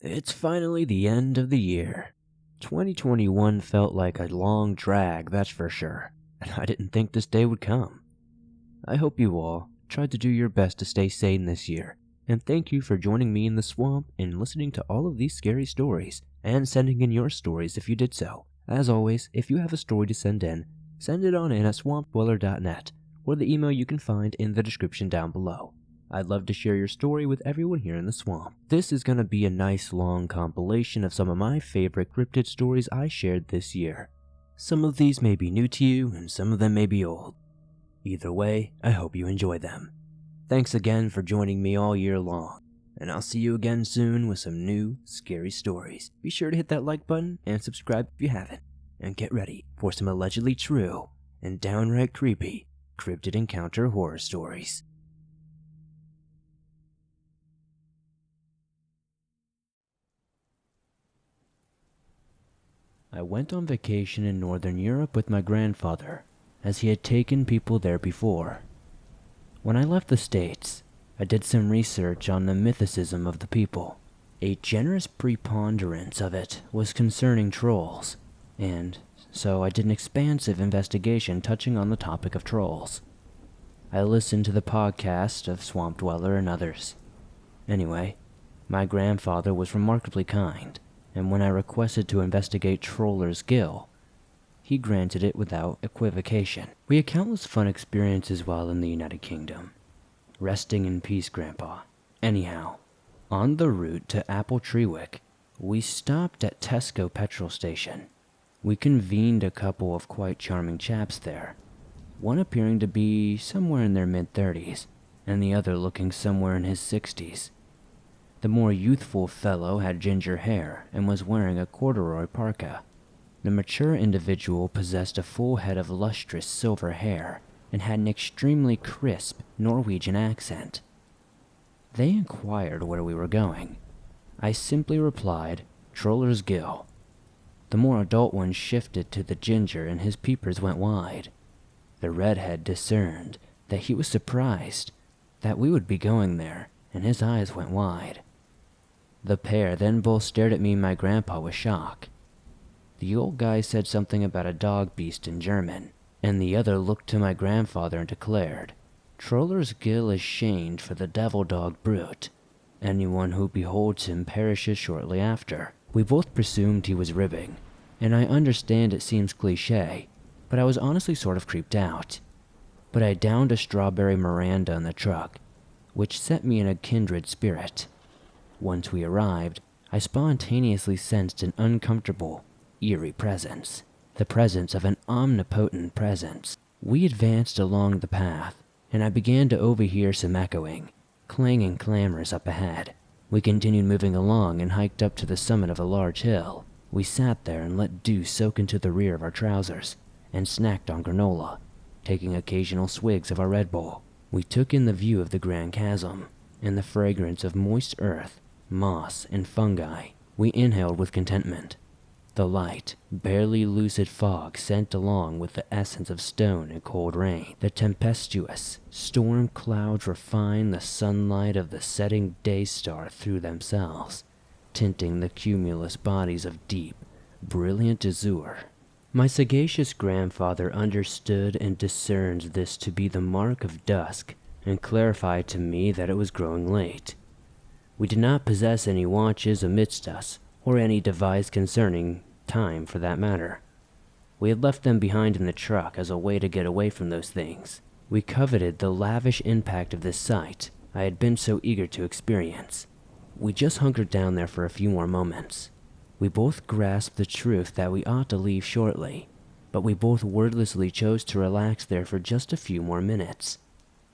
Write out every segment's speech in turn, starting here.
It's finally the end of the year. 2021 felt like a long drag, that's for sure, and I didn't think this day would come. I hope you all tried to do your best to stay sane this year, and thank you for joining me in the swamp and listening to all of these scary stories, and sending in your stories if you did so. As always, if you have a story to send in, send it on in at swampdweller.net, or the email you can find in the description down below. I'd love to share your story with everyone here in the swamp. This is going to be a nice long compilation of some of my favorite cryptid stories I shared this year. Some of these may be new to you, and some of them may be old. Either way, I hope you enjoy them. Thanks again for joining me all year long, and I'll see you again soon with some new, scary stories. Be sure to hit that like button and subscribe if you haven't, and get ready for some allegedly true and downright creepy cryptid encounter horror stories. I went on vacation in Northern Europe with my grandfather, as he had taken people there before. When I left the States, I did some research on the mythicism of the people. A generous preponderance of it was concerning trolls, and so I did an expansive investigation touching on the topic of trolls. I listened to the podcast of Swamp Dweller and others. Anyway, my grandfather was remarkably kind, and when I requested to investigate Troller's Gill, he granted it without equivocation. We had countless fun experiences while in the United Kingdom. Resting in peace, Grandpa. Anyhow, on the route to Appletreewick, we stopped at Tesco petrol station. We convened a couple of quite charming chaps there, one appearing to be somewhere in their mid-30s, and the other looking somewhere in his 60s. The more youthful fellow had ginger hair and was wearing a corduroy parka. The mature individual possessed a full head of lustrous silver hair and had an extremely crisp Norwegian accent. They inquired where we were going. I simply replied, Troller's Gill. The more adult one shifted to the ginger and his peepers went wide. The redhead discerned that he was surprised that we would be going there, and his eyes went wide. The pair then both stared at me and my grandpa with shock. The old guy said something about a dog beast in German, and the other looked to my grandfather and declared, Troller's Gill is shamed for the devil dog brute. Anyone who beholds him perishes shortly after. We both presumed he was ribbing, and I understand it seems cliche, but I was honestly sort of creeped out. But I downed a strawberry Miranda in the truck, which set me in a kindred spirit. Once we arrived, I spontaneously sensed an uncomfortable, eerie presence. The presence of an omnipotent presence. We advanced along the path, and I began to overhear some echoing, clanging clamors up ahead. We continued moving along and hiked up to the summit of a large hill. We sat there and let dew soak into the rear of our trousers, and snacked on granola, taking occasional swigs of our Red Bull. We took in the view of the Grand Chasm, and the fragrance of moist earth, moss, and fungi. We inhaled with contentment. The light, barely lucid fog sent along with the essence of stone and cold rain. The tempestuous storm clouds refined the sunlight of the setting day star through themselves, tinting the cumulus bodies of deep, brilliant azure. My sagacious grandfather understood and discerned this to be the mark of dusk, and clarified to me that it was growing late. We did not possess any watches amidst us, or any device concerning time for that matter. We had left them behind in the truck as a way to get away from those things. We coveted the lavish impact of this sight I had been so eager to experience. We just hunkered down there for a few more moments. We both grasped the truth that we ought to leave shortly, but we both wordlessly chose to relax there for just a few more minutes.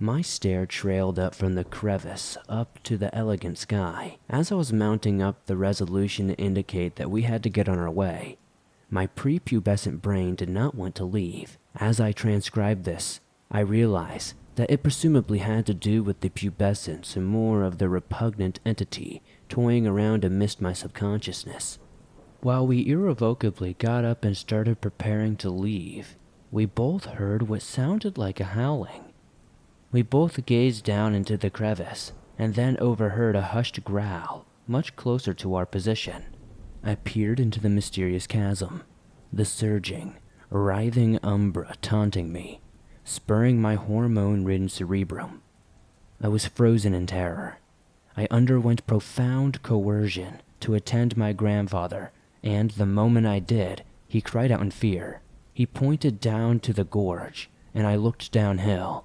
My stare trailed up from the crevice up to the elegant sky. As I was mounting up the resolution to indicate that we had to get on our way, my prepubescent brain did not want to leave. As I transcribed this, I realized that it presumably had to do with the pubescence and more of the repugnant entity toying around amidst my subconsciousness. While we irrevocably got up and started preparing to leave, we both heard what sounded like a howling. We both gazed down into the crevice, and then overheard a hushed growl, much closer to our position. I peered into the mysterious chasm, the surging, writhing umbra taunting me, spurring my hormone-ridden cerebrum. I was frozen in terror. I underwent profound coercion to attend my grandfather, and the moment I did, he cried out in fear. He pointed down to the gorge, and I looked downhill.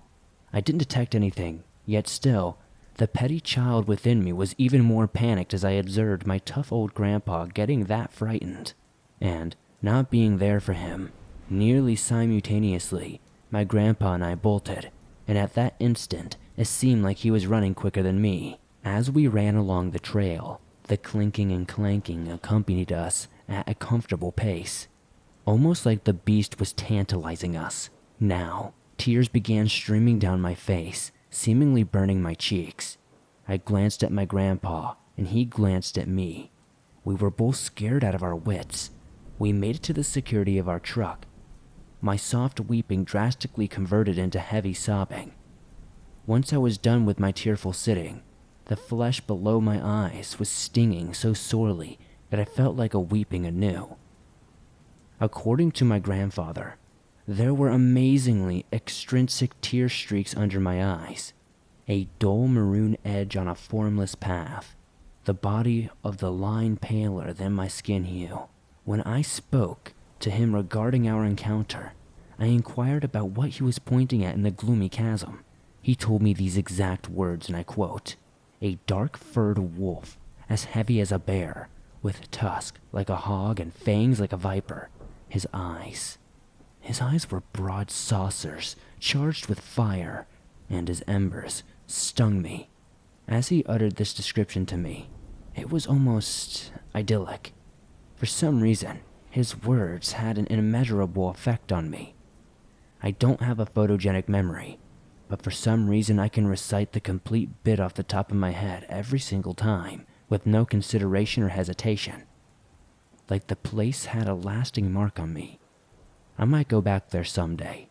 I didn't detect anything, yet still, the petty child within me was even more panicked as I observed my tough old grandpa getting that frightened. And, not being there for him, nearly simultaneously, my grandpa and I bolted, and at that instant, it seemed like he was running quicker than me. As we ran along the trail, the clinking and clanking accompanied us at a comfortable pace, almost like the beast was tantalizing us. Now, tears began streaming down my face, seemingly burning my cheeks. I glanced at my grandpa, and he glanced at me. We were both scared out of our wits. We made it to the security of our truck. My soft weeping drastically converted into heavy sobbing. Once I was done with my tearful sitting, the flesh below my eyes was stinging so sorely that I felt like a weeping anew. According to my grandfather, there were amazingly extrinsic tear streaks under my eyes, a dull maroon edge on a formless path, the body of the line paler than my skin hue. When I spoke to him regarding our encounter, I inquired about what he was pointing at in the gloomy chasm. He told me these exact words, and I quote, "A dark-furred wolf, as heavy as a bear, with tusk like a hog and fangs like a viper. His eyes were broad saucers charged with fire, and his embers stung me." As he uttered this description to me, it was almost idyllic. For some reason, his words had an immeasurable effect on me. I don't have a photogenic memory, but for some reason I can recite the complete bit off the top of my head every single time, with no consideration or hesitation. Like the place had a lasting mark on me. I might go back there someday.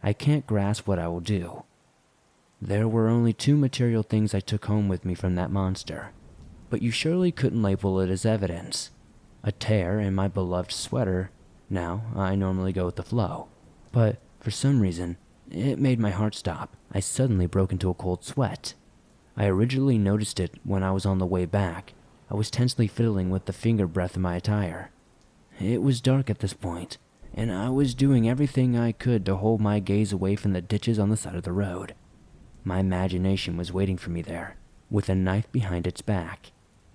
I can't grasp what I will do. There were only 2 material things I took home with me from that monster, but you surely couldn't label it as evidence. A tear in my beloved sweater. Now, I normally go with the flow, but for some reason, it made my heart stop. I suddenly broke into a cold sweat. I originally noticed it when I was on the way back. I was tensely fiddling with the finger breadth of my attire. It was dark at this point, and I was doing everything I could to hold my gaze away from the ditches on the side of the road. My imagination was waiting for me there, with a knife behind its back.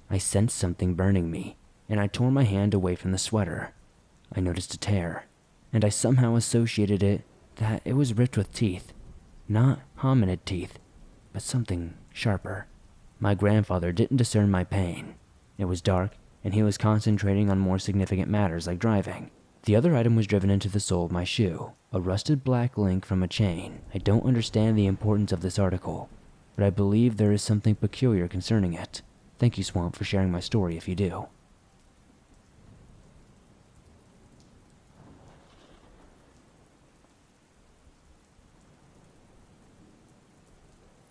I sensed something burning me, and I tore my hand away from the sweater. I noticed a tear, and I somehow associated it that it was ripped with teeth. Not hominid teeth, but something sharper. My grandfather didn't discern my pain. It was dark, and he was concentrating on more significant matters like driving. The other item was driven into the sole of my shoe, a rusted black link from a chain. I don't understand the importance of this article, but I believe there is something peculiar concerning it. Thank you, Swamp, for sharing my story if you do.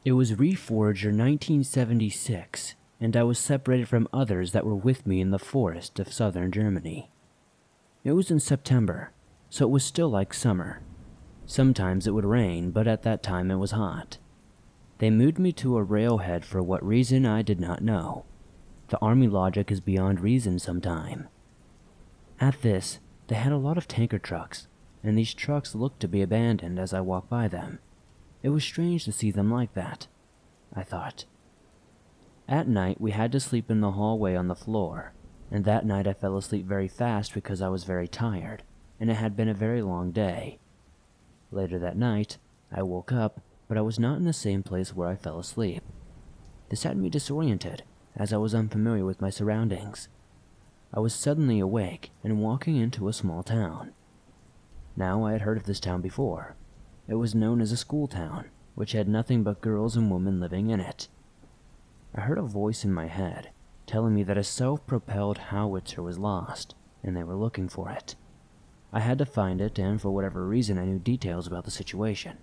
It was Reforger 1976, and I was separated from others that were with me in the forest of southern Germany. It was in September, so it was still like summer. Sometimes it would rain, but at that time it was hot. They moved me to a railhead for what reason I did not know. The army logic is beyond reason sometime. At this, they had a lot of tanker trucks, and these trucks looked to be abandoned as I walked by them. It was strange to see them like that, I thought. At night, we had to sleep in the hallway on the floor, and that night I fell asleep very fast because I was very tired, and it had been a very long day. Later that night, I woke up, but I was not in the same place where I fell asleep. This had me disoriented, as I was unfamiliar with my surroundings. I was suddenly awake and walking into a small town. Now I had heard of this town before. It was known as a school town, which had nothing but girls and women living in it. I heard a voice in my head, telling me that a self-propelled howitzer was lost, and they were looking for it. I had to find it, and for whatever reason I knew details about the situation.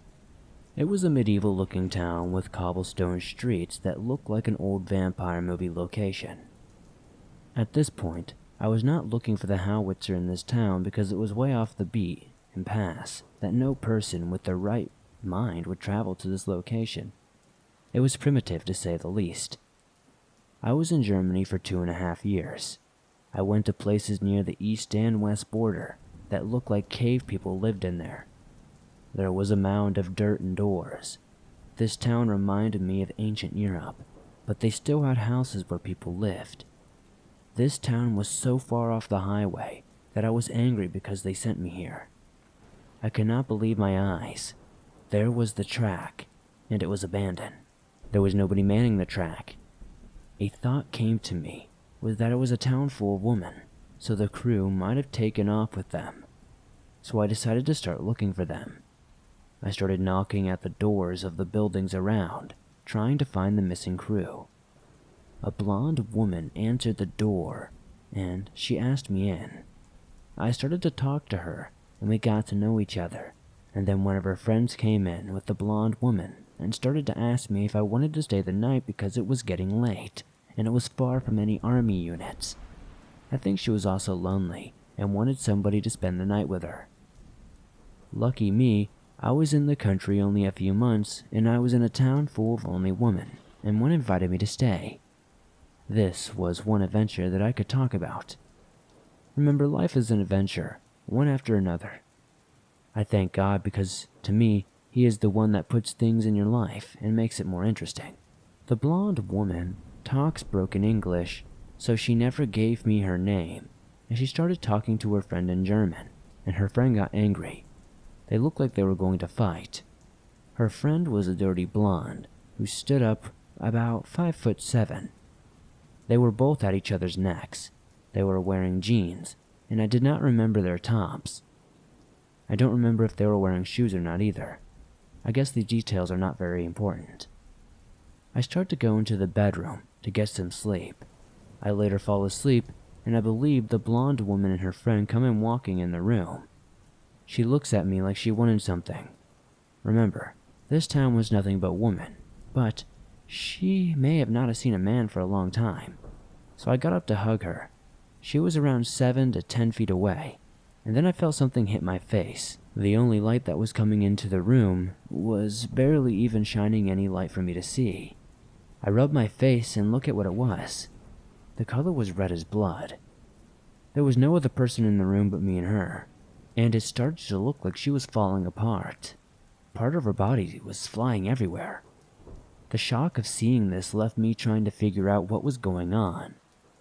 It was a medieval-looking town with cobblestone streets that looked like an old vampire movie location. At this point, I was not looking for the howitzer in this town because it was way off the beat and pass that no person with the right mind would travel to this location. It was primitive to say the least. I was in Germany for 2.5 years. I went to places near the east and west border that looked like cave people lived in there. There was a mound of dirt and doors. This town reminded me of ancient Europe, but they still had houses where people lived. This town was so far off the highway that I was angry because they sent me here. I could not believe my eyes. There was the track, and it was abandoned. There was nobody manning the track. A thought came to me, was that it was a town full of women, so the crew might have taken off with them. So I decided to start looking for them. I started knocking at the doors of the buildings around, trying to find the missing crew. A blonde woman answered the door, and she asked me in. I started to talk to her, and we got to know each other, and then one of her friends came in with the blonde woman and started to ask me if I wanted to stay the night because it was getting late, and it was far from any army units. I think she was also lonely and wanted somebody to spend the night with her. Lucky me, I was in the country only a few months, and I was in a town full of only women, and one invited me to stay. This was one adventure that I could talk about. Remember, life is an adventure, one after another. I thank God because, to me, He is the one that puts things in your life and makes it more interesting. The blonde woman talks broken English, so she never gave me her name, and she started talking to her friend in German, and her friend got angry. They looked like they were going to fight. Her friend was a dirty blonde, who stood up about 5'7". They were both at each other's necks. They were wearing jeans, and I did not remember their tops. I don't remember if they were wearing shoes or not either. I guess the details are not very important. I start to go into the bedroom to get some sleep. I later fall asleep, and I believe the blonde woman and her friend come in walking in the room. She looks at me like she wanted something. Remember, this town was nothing but women, but she may have not seen a man for a long time. So I got up to hug her. She was around 7 to 10 feet away, and then I felt something hit my face. The only light that was coming into the room was barely even shining any light for me to see. I rubbed my face and looked at what it was. The color was red as blood. There was no other person in the room but me and her, and it started to look like she was falling apart. Part of her body was flying everywhere. The shock of seeing this left me trying to figure out what was going on.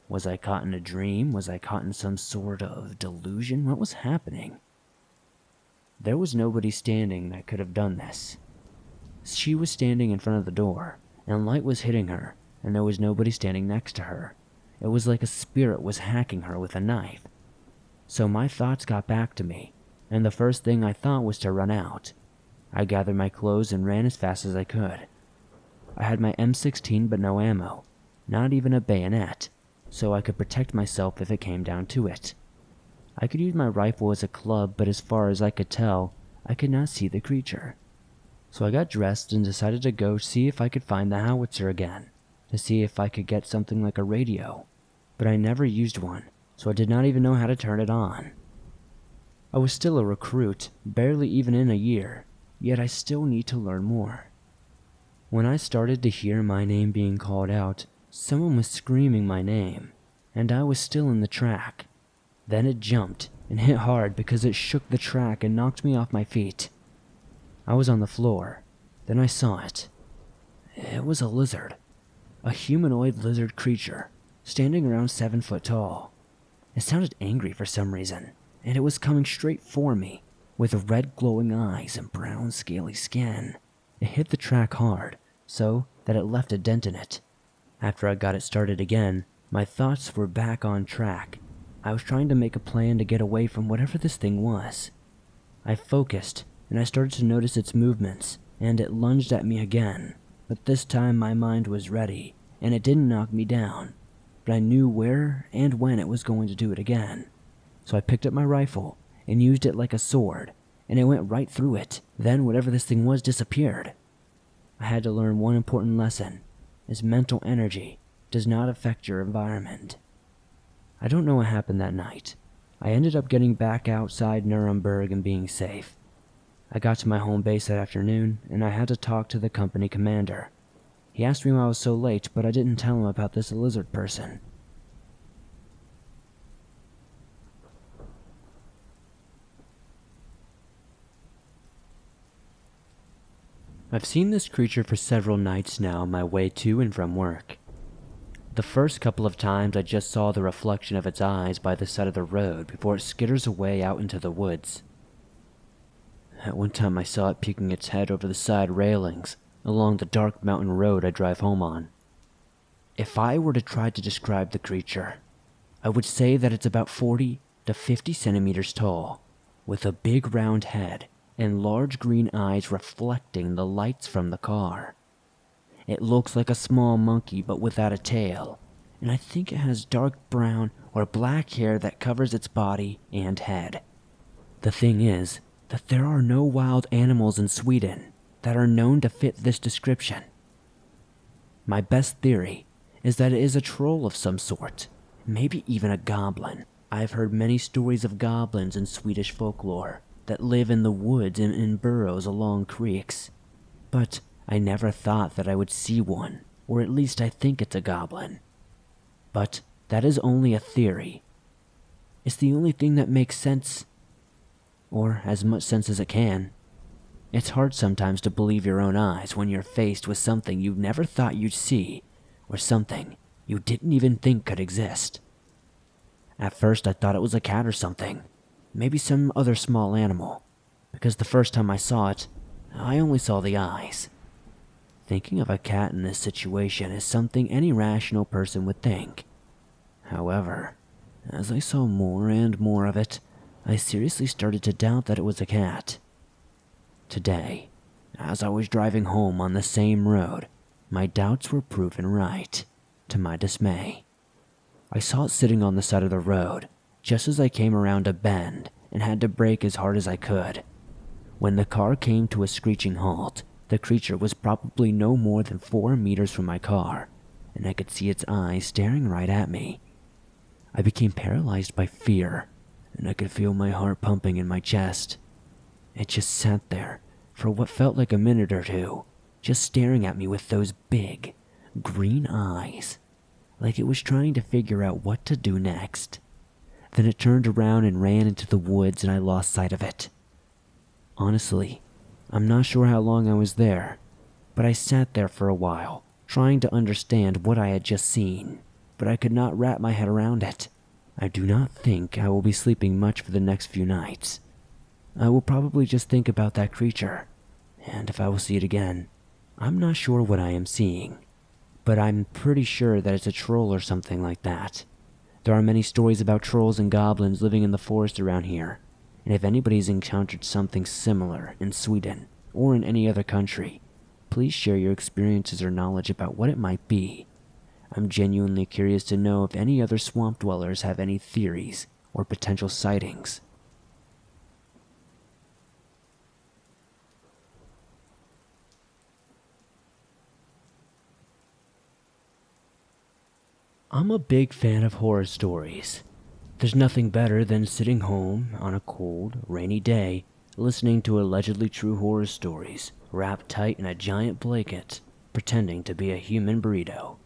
Was I caught in a dream? Was I caught in some sort of delusion? What was happening? There was nobody standing that could have done this. She was standing in front of the door, and light was hitting her, and there was nobody standing next to her. It was like a spirit was hacking her with a knife. So my thoughts got back to me, and the first thing I thought was to run out. I gathered my clothes and ran as fast as I could. I had my M16 but no ammo, not even a bayonet, so I could protect myself if it came down to it. I could use my rifle as a club, but as far as I could tell, I could not see the creature. So I got dressed and decided to go see if I could find the howitzer again, to see if I could get something like a radio. But I never used one, so I did not even know how to turn it on. I was still a recruit, barely even in a year, yet I still need to learn more. When I started to hear my name being called out, someone was screaming my name, and I was still in the track. Then it jumped and hit hard because it shook the track and knocked me off my feet. I was on the floor. Then I saw it. It was a lizard. A humanoid lizard creature, standing around 7 foot tall. It sounded angry for some reason, and it was coming straight for me, with red glowing eyes and brown scaly skin. It hit the track hard, so that it left a dent in it. After I got it started again, my thoughts were back on track. I was trying to make a plan to get away from whatever this thing was. I focused, and I started to notice its movements, and it lunged at me again. But this time my mind was ready, and it didn't knock me down. But I knew where and when it was going to do it again. So I picked up my rifle and used it like a sword, and it went right through it. Then whatever this thing was disappeared. I had to learn one important lesson, is mental energy does not affect your environment. I don't know what happened that night. I ended up getting back outside Nuremberg and being safe. I got to my home base that afternoon, and I had to talk to the company commander. He asked me why I was so late, but I didn't tell him about this lizard person. I've seen this creature for several nights now on my way to and from work. The first couple of times I just saw the reflection of its eyes by the side of the road before it skitters away out into the woods. At one time I saw it peeking its head over the side railings along the dark mountain road I drive home on. If I were to try to describe the creature, I would say that it's about 40 to 50 centimeters tall, with a big round head and large green eyes reflecting the lights from the car. It looks like a small monkey but without a tail, and I think it has dark brown or black hair that covers its body and head. The thing is that there are no wild animals in Sweden that are known to fit this description. My best theory is that it is a troll of some sort, maybe even a goblin. I've heard many stories of goblins in Swedish folklore that live in the woods and in burrows along creeks, but I never thought that I would see one, or at least I think it's a goblin. But that is only a theory. It's the only thing that makes sense, or as much sense as it can. It's hard sometimes to believe your own eyes when you're faced with something you never thought you'd see, or something you didn't even think could exist. At first I thought it was a cat or something, maybe some other small animal, because the first time I saw it, I only saw the eyes. Thinking of a cat in this situation is something any rational person would think. However, as I saw more and more of it, I seriously started to doubt that it was a cat. Today, as I was driving home on the same road, my doubts were proven right, to my dismay. I saw it sitting on the side of the road, just as I came around a bend and had to brake as hard as I could. When the car came to a screeching halt, the creature was probably no more than 4 meters from my car, and I could see its eyes staring right at me. I became paralyzed by fear, and I could feel my heart pumping in my chest. It just sat there for what felt like a minute or two, just staring at me with those big, green eyes, like it was trying to figure out what to do next. Then it turned around and ran into the woods, and I lost sight of it. Honestly, I'm not sure how long I was there, but I sat there for a while, trying to understand what I had just seen, but I could not wrap my head around it. I do not think I will be sleeping much for the next few nights. I will probably just think about that creature, and if I will see it again, I'm not sure what I am seeing, but I'm pretty sure that it's a troll or something like that. There are many stories about trolls and goblins living in the forest around here, and if anybody's encountered something similar in Sweden or in any other country, please share your experiences or knowledge about what it might be. I'm genuinely curious to know if any other swamp dwellers have any theories or potential sightings. I'm a big fan of horror stories. There's nothing better than sitting home on a cold, rainy day, listening to allegedly true horror stories, wrapped tight in a giant blanket, pretending to be a human burrito.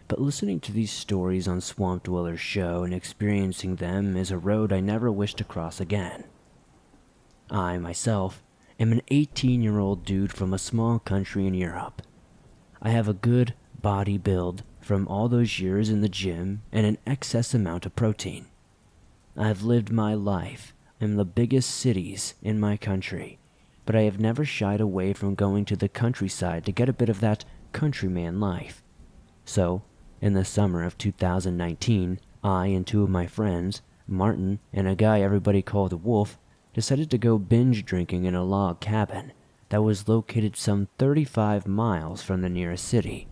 But listening to these stories on Swamp Dweller's show and experiencing them is a road I never wish to cross again. I, myself, am an 18-year-old dude from a small country in Europe. I have a good body build from all those years in the gym and an excess amount of protein. I've lived my life in the biggest cities in my country, but I have never shied away from going to the countryside to get a bit of that countryman life. So, in the summer of 2019, I and 2 of my friends, Martin and a guy everybody called Wolf, decided to go binge drinking in a log cabin that was located some 35 miles from the nearest city.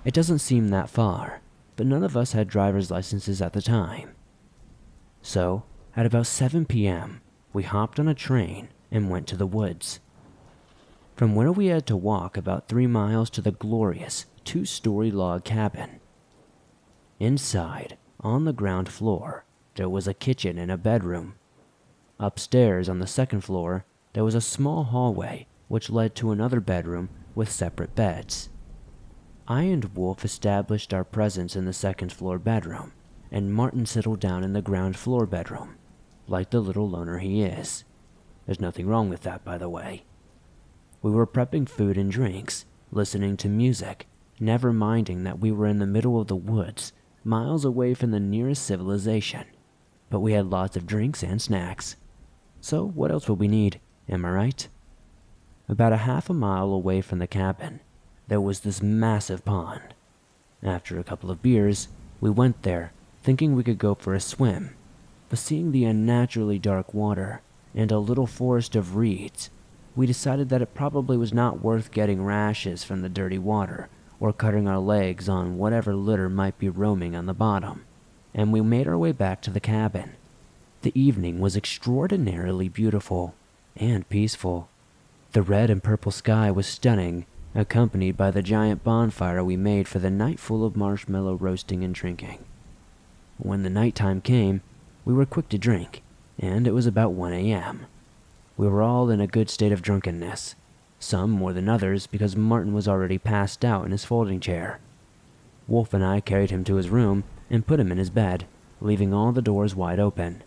It doesn't seem that far, but none of us had driver's licenses at the time. So, at about 7 p.m., we hopped on a train and went to the woods. From where we had to walk about 3 miles to the glorious 2-story log cabin. Inside, On the ground floor, there was a kitchen and a bedroom. Upstairs on the second floor, there was a small hallway which led to another bedroom with separate beds. I and Wolf established our presence in the second floor bedroom, and Martin settled down in the ground floor bedroom, like the little loner he is. There's nothing wrong with that, by the way. We were prepping food and drinks, listening to music, never minding that we were in the middle of the woods, miles away from the nearest civilization. But we had lots of drinks and snacks. So what else would we need, am I right? About a half a mile away from the cabin, there was this massive pond. After a couple of beers, we went there, thinking we could go for a swim. But seeing the unnaturally dark water and a little forest of reeds, we decided that it probably was not worth getting rashes from the dirty water or cutting our legs on whatever litter might be roaming on the bottom, and we made our way back to the cabin. The evening was extraordinarily beautiful and peaceful. The red and purple sky was stunning, accompanied by the giant bonfire we made for the night full of marshmallow roasting and drinking. When the nighttime came, we were quick to drink, and it was about 1 a.m. We were all in a good state of drunkenness, some more than others because Martin was already passed out in his folding chair. Wolf and I carried him to his room and put him in his bed, leaving all the doors wide open.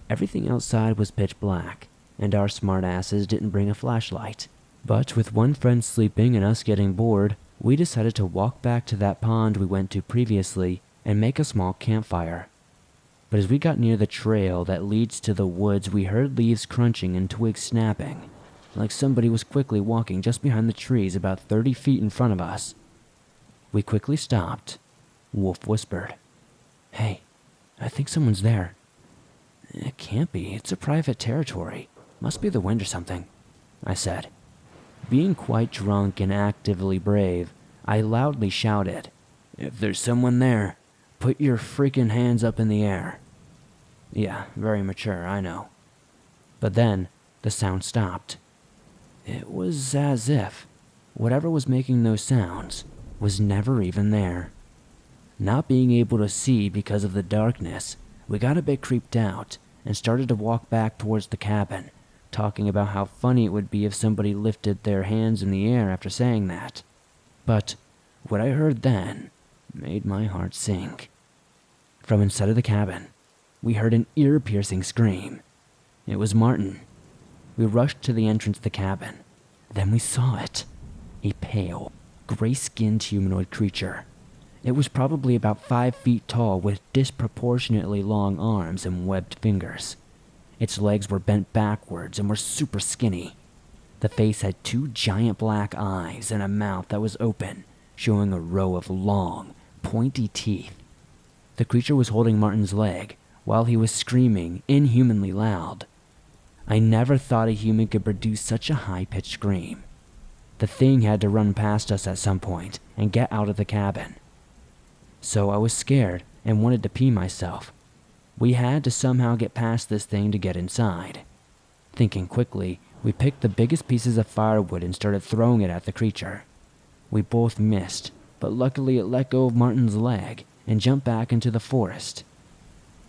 Everything outside was pitch black, and our smartasses didn't bring a flashlight. But with one friend sleeping and us getting bored, we decided to walk back to that pond we went to previously and make a small campfire. But as we got near the trail that leads to the woods, we heard leaves crunching and twigs snapping, like somebody was quickly walking just behind the trees about 30 feet in front of us. We quickly stopped. Wolf whispered, "Hey, I think someone's there." "It can't be. It's a private territory. Must be the wind or something," I said. Being quite drunk and actively brave, I loudly shouted, "If there's someone there, put your freaking hands up in the air." Yeah, very mature, I know. But then, the sound stopped. It was as if whatever was making those sounds was never even there. Not being able to see because of the darkness, we got a bit creeped out and started to walk back towards the cabin, talking about how funny it would be if somebody lifted their hands in the air after saying that. But what I heard then made my heart sink. From inside of the cabin, we heard an ear-piercing scream. It was Martin. We rushed to the entrance of the cabin. Then we saw it. A pale, gray-skinned humanoid creature. It was probably about 5 feet tall with disproportionately long arms and webbed fingers. Its legs were bent backwards and were super skinny. The face had 2 giant black eyes and a mouth that was open, showing a row of long, pointy teeth. The creature was holding Martin's leg while he was screaming inhumanly loud. I never thought a human could produce such a high-pitched scream. The thing had to run past us at some point and get out of the cabin. So I was scared and wanted to pee myself. We had to somehow get past this thing to get inside. Thinking quickly, we picked the biggest pieces of firewood and started throwing it at the creature. We both missed, but luckily it let go of Martin's leg and jumped back into the forest.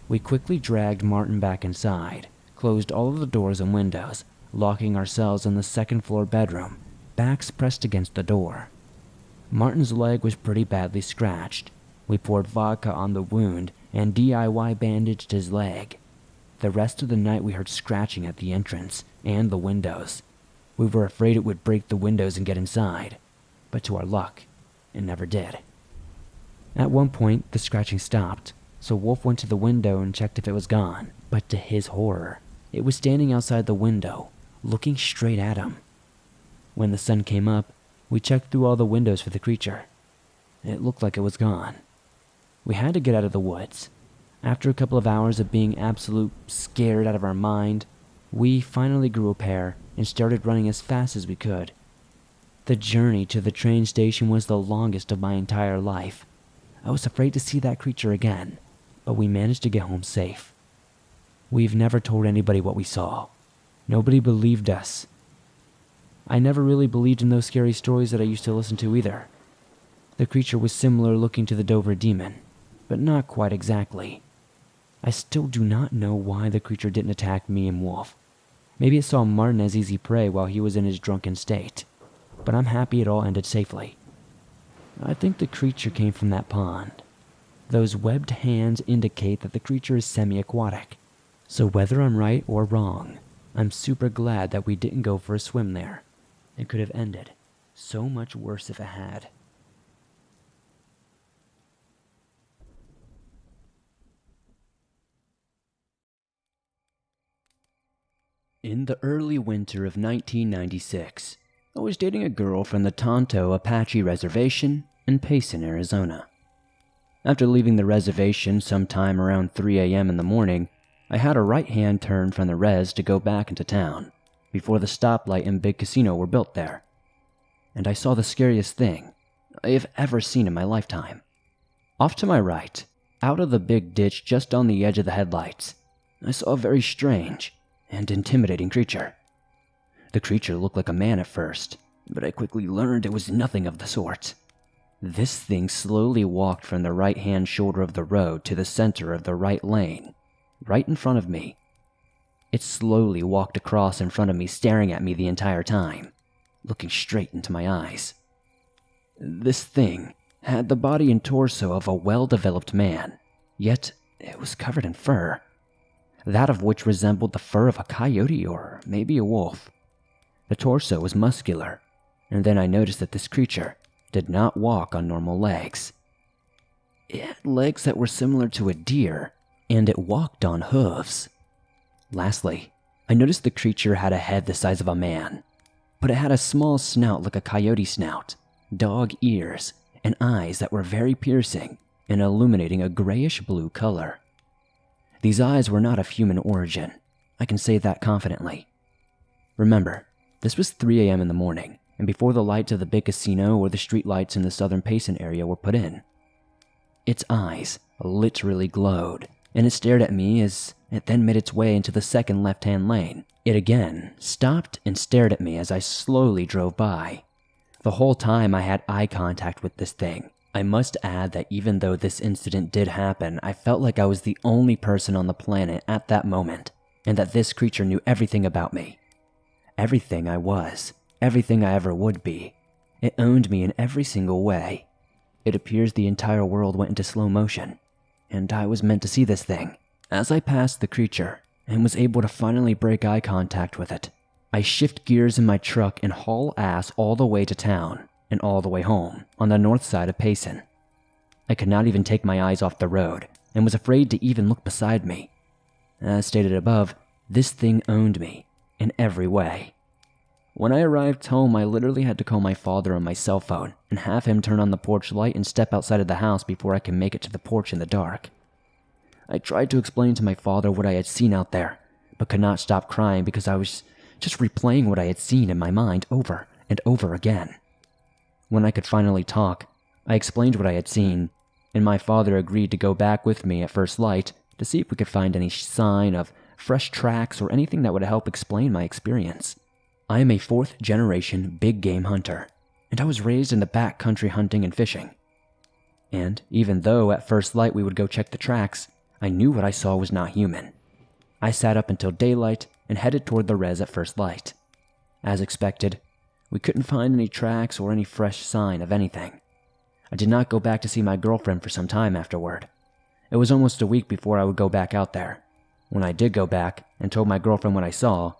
We quickly dragged Martin back inside, closed all of the doors and windows, locking ourselves in the second floor bedroom, backs pressed against the door. Martin's leg was pretty badly scratched. We poured vodka on the wound and DIY bandaged his leg. The rest of the night we heard scratching at the entrance and the windows. We were afraid it would break the windows and get inside, but to our luck, it never did. At one point, the scratching stopped, so Wolf went to the window and checked if it was gone, but to his horror, it was standing outside the window, looking straight at him. When the sun came up, we checked through all the windows for the creature. It looked like it was gone. We had to get out of the woods. After a couple of hours of being absolute scared out of our mind, we finally grew a pair and started running as fast as we could. The journey to the train station was the longest of my entire life. I was afraid to see that creature again, but we managed to get home safe. We've never told anybody what we saw. Nobody believed us. I never really believed in those scary stories that I used to listen to either. The creature was similar looking to the Dover demon. but not quite exactly. I still do not know why the creature didn't attack me and Wolf. Maybe it saw Martin as easy prey while he was in his drunken state, but I'm happy it all ended safely. I think the creature came from that pond. Those webbed hands indicate that the creature is semi-aquatic. So whether I'm right or wrong, I'm super glad that we didn't go for a swim there. It could have ended so much worse if it had. In the early winter of 1996, I was dating a girl from the Tonto Apache Reservation in Payson, Arizona. After leaving the reservation sometime around 3 a.m. in the morning, I had a right-hand turn from the res to go back into town, before the stoplight and big casino were built there. And I saw the scariest thing I have ever seen in my lifetime. Off to my right, out of the big ditch just on the edge of the headlights, I saw a very strange and intimidating creature. The creature looked like a man at first, but I quickly learned it was nothing of the sort. This thing slowly walked from the right-hand shoulder of the road to the center of the right lane, right in front of me. It slowly walked across in front of me, staring at me the entire time, looking straight into my eyes. This thing had the body and torso of a well-developed man, yet it was covered in fur, that of which resembled the fur of a coyote or maybe a wolf. The torso was muscular, and then I noticed that this creature did not walk on normal legs. It had legs that were similar to a deer, and it walked on hooves. Lastly, I noticed the creature had a head the size of a man, but it had a small snout like a coyote snout, dog ears, and eyes that were very piercing and illuminating a grayish-blue color. These eyes were not of human origin. I can say that confidently. Remember, this was 3 a.m. in the morning, and before the lights of the big casino or the street lights in the southern Payson area were put in. Its eyes literally glowed, and it stared at me as it then made its way into the second left-hand lane. It again stopped and stared at me as I slowly drove by. The whole time I had eye contact with this thing. I must add that even though this incident did happen, I felt like I was the only person on the planet at that moment, and that this creature knew everything about me. Everything I was, everything I ever would be. It owned me in every single way. It appears the entire world went into slow motion, and I was meant to see this thing. As I passed the creature, and was able to finally break eye contact with it, I shift gears in my truck and haul ass all the way to town, and all the way home, on the north side of Payson. I could not even take my eyes off the road, and was afraid to even look beside me. As stated above, this thing owned me, in every way. When I arrived home, I literally had to call my father on my cell phone, and have him turn on the porch light and step outside of the house before I could make it to the porch in the dark. I tried to explain to my father what I had seen out there, but could not stop crying because I was just replaying what I had seen in my mind over and over again. When I could finally talk, I explained what I had seen, and my father agreed to go back with me at first light to see if we could find any sign of fresh tracks or anything that would help explain my experience. I am a fourth-generation big game hunter, and I was raised in the back country hunting and fishing. And even though at first light we would go check the tracks, I knew what I saw was not human. I sat up until daylight and headed toward the res at first light. As expected, we couldn't find any tracks or any fresh sign of anything. I did not go back to see my girlfriend for some time afterward. It was almost a week before I would go back out there. When I did go back and told my girlfriend what I saw,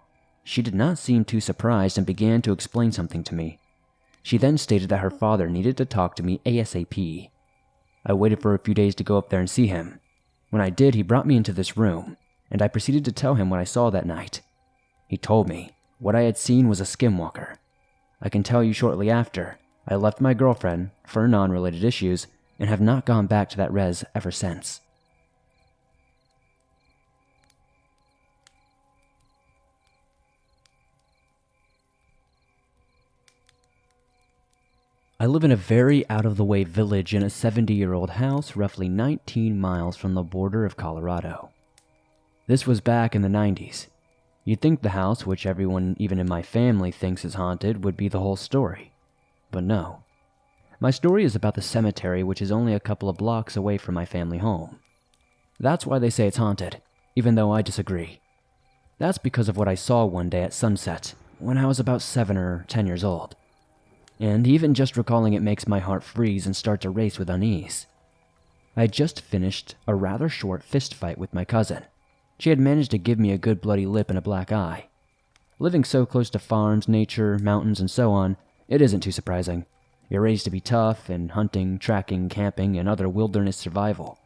she did not seem too surprised and began to explain something to me. She then stated that her father needed to talk to me ASAP. I waited for a few days to go up there and see him. When I did, he brought me into this room, and I proceeded to tell him what I saw that night. He told me what I had seen was a skinwalker. I can tell you shortly after, I left my girlfriend for non-related issues and have not gone back to that res ever since. I live in a very out-of-the-way village in a 70-year-old house roughly 19 miles from the border of Colorado. This was back in the 90s. You'd think the house, which everyone even in my family thinks is haunted, would be the whole story. But no. My story is about the cemetery, which is only a couple of blocks away from my family home. That's why they say it's haunted, even though I disagree. That's because of what I saw one day at sunset, when I was about 7 or 10 years old. And even just recalling it makes my heart freeze and start to race with unease. I had just finished a rather short fist fight with my cousin. She had managed to give me a good bloody lip and a black eye. Living so close to farms, nature, mountains, and so on, it isn't too surprising. You're raised to be tough in hunting, tracking, camping, and other wilderness survival.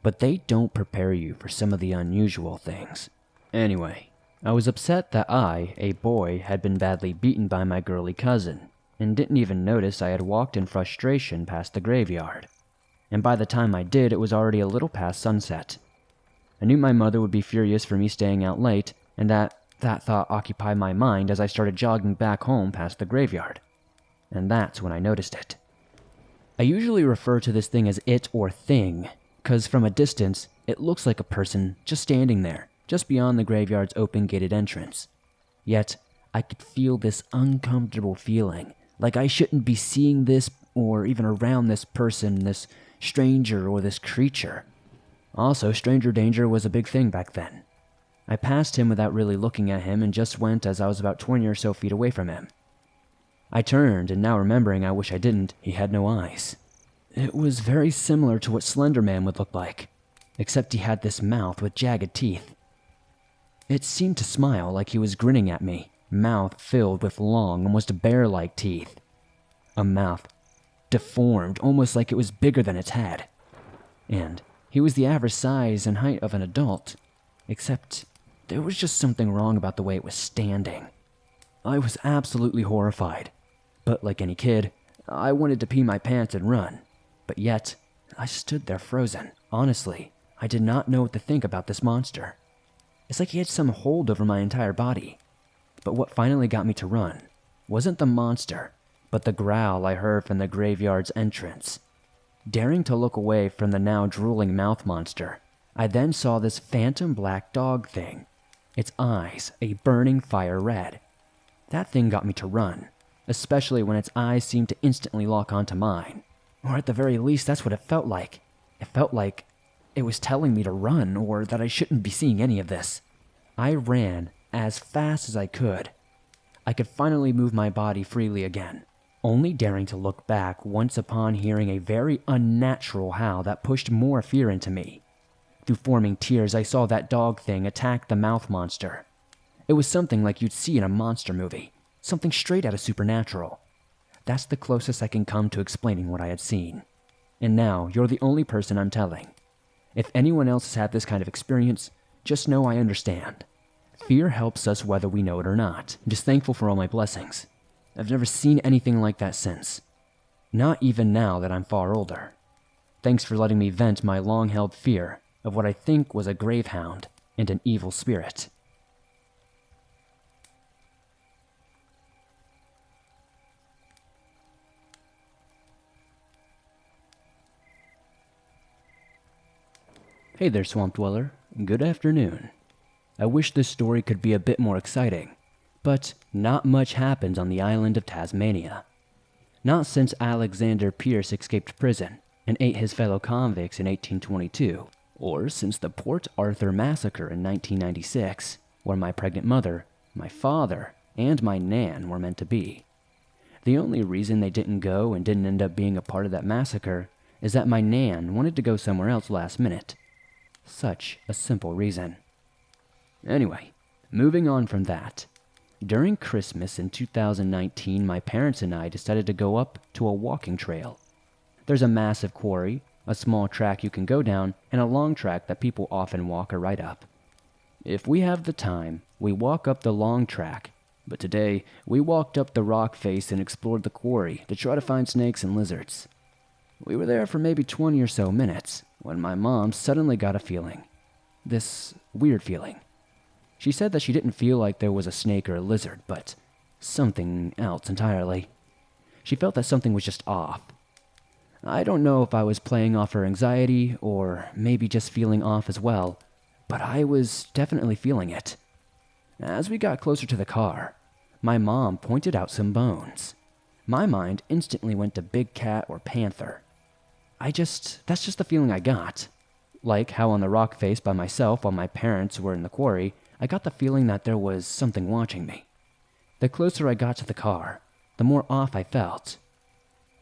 But they don't prepare you for some of the unusual things. Anyway, I was upset that I, a boy, had been badly beaten by my girly cousin, and didn't even notice I had walked in frustration past the graveyard. And by the time I did, it was already a little past sunset. I knew my mother would be furious for me staying out late, and that thought occupied my mind as I started jogging back home past the graveyard. And that's when I noticed it. I usually refer to this thing as it or thing, because from a distance, it looks like a person just standing there, just beyond the graveyard's open gated entrance. Yet, I could feel this uncomfortable feeling, like I shouldn't be seeing this or even around this person, this stranger or this creature. Also, stranger danger was a big thing back then. I passed him without really looking at him and just went as I was about 20 or so feet away from him. I turned, and now remembering I wish I didn't, he had no eyes. It was very similar to what Slender Man would look like, except he had this mouth with jagged teeth. It seemed to smile like he was grinning at me, mouth filled with long, almost bear-like teeth. A mouth deformed, almost like it was bigger than its head. And he was the average size and height of an adult, except there was just something wrong about the way it was standing. I was absolutely horrified, but like any kid, I wanted to pee my pants and run. But yet, I stood there frozen. Honestly, I did not know what to think about this monster. It's like he had some hold over my entire body. But what finally got me to run wasn't the monster, but the growl I heard from the graveyard's entrance. Daring to look away from the now drooling mouth monster, I then saw this phantom black dog thing. Its eyes a burning fire red. That thing got me to run, especially when its eyes seemed to instantly lock onto mine. Or at the very least, that's what it felt like. It felt like it was telling me to run, or that I shouldn't be seeing any of this. I ran as fast as I could. I could finally move my body freely again, only daring to look back once upon hearing a very unnatural howl that pushed more fear into me. Through forming tears, I saw that dog thing attack the mouth monster. It was something like you'd see in a monster movie, something straight out of Supernatural. That's the closest I can come to explaining what I had seen. And now, you're the only person I'm telling. If anyone else has had this kind of experience, just know I understand. Fear helps us whether we know it or not. I'm just thankful for all my blessings. I've never seen anything like that since. Not even now that I'm far older. Thanks for letting me vent my long-held fear of what I think was a gravehound and an evil spirit. Hey there, Swamp Dweller. Good afternoon. I wish this story could be a bit more exciting, but not much happens on the island of Tasmania. Not since Alexander Pierce escaped prison and ate his fellow convicts in 1822, or since the Port Arthur massacre in 1996, where my pregnant mother, my father, and my nan were meant to be. The only reason they didn't go and didn't end up being a part of that massacre is that my nan wanted to go somewhere else last minute. Such a simple reason. Anyway, moving on from that. During Christmas in 2019, my parents and I decided to go up to a walking trail. There's a massive quarry, a small track you can go down, and a long track that people often walk or ride up. If we have the time, we walk up the long track, but today we walked up the rock face and explored the quarry to try to find snakes and lizards. We were there for maybe 20 or so minutes when my mom suddenly got a feeling. This weird feeling. She said that she didn't feel like there was a snake or a lizard, but something else entirely. She felt that something was just off. I don't know if I was playing off her anxiety or maybe just feeling off as well, but I was definitely feeling it. As we got closer to the car, my mom pointed out some bones. My mind instantly went to big cat or panther. That's just the feeling I got. Like how on the rock face by myself while my parents were in the quarry, I got the feeling that there was something watching me. The closer I got to the car, the more off I felt.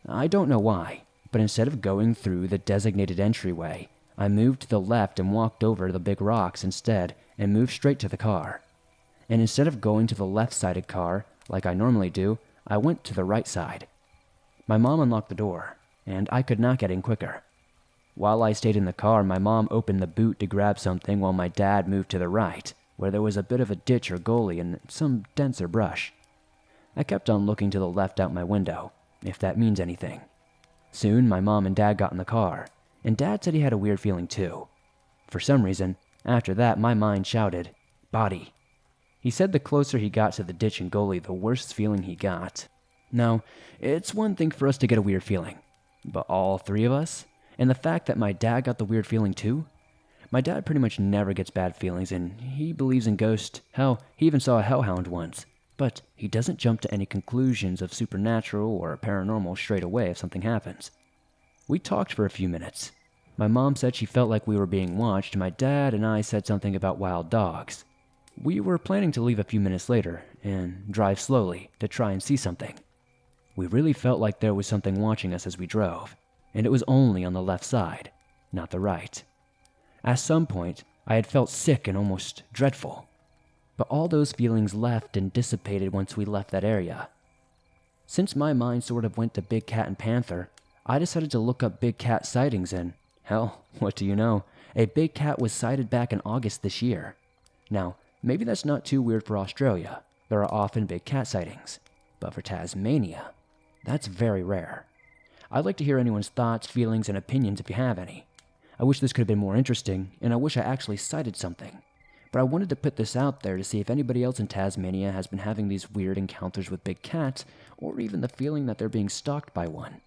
I don't know why, but instead of going through the designated entryway, I moved to the left and walked over the big rocks instead and moved straight to the car. And instead of going to the left-sided car, like I normally do, I went to the right side. My mom unlocked the door, and I could not get in quicker. While I stayed in the car, my mom opened the boot to grab something while my dad moved to the right, where there was a bit of a ditch or gully and some denser brush. I kept on looking to the left out my window, if that means anything. Soon, my mom and dad got in the car, and dad said he had a weird feeling too. For some reason, after that, my mind shouted, "Body." He said the closer he got to the ditch and gully, the worse feeling he got. Now, it's one thing for us to get a weird feeling, but all three of us? And the fact that my dad got the weird feeling too? My dad pretty much never gets bad feelings, and he believes in ghosts. Hell, he even saw a hellhound once. But he doesn't jump to any conclusions of supernatural or paranormal straight away if something happens. We talked for a few minutes. My mom said she felt like we were being watched, and my dad and I said something about wild dogs. We were planning to leave a few minutes later and drive slowly to try and see something. We really felt like there was something watching us as we drove, and it was only on the left side, not the right. At some point, I had felt sick and almost dreadful. But all those feelings left and dissipated once we left that area. Since my mind sort of went to big cat and panther, I decided to look up big cat sightings and, hell, what do you know? A big cat was sighted back in August this year. Now, maybe that's not too weird for Australia. There are often big cat sightings. But for Tasmania, that's very rare. I'd like to hear anyone's thoughts, feelings, and opinions if you have any. I wish this could have been more interesting, and I wish I actually cited something. But I wanted to put this out there to see if anybody else in Tasmania has been having these weird encounters with big cats, or even the feeling that they're being stalked by one.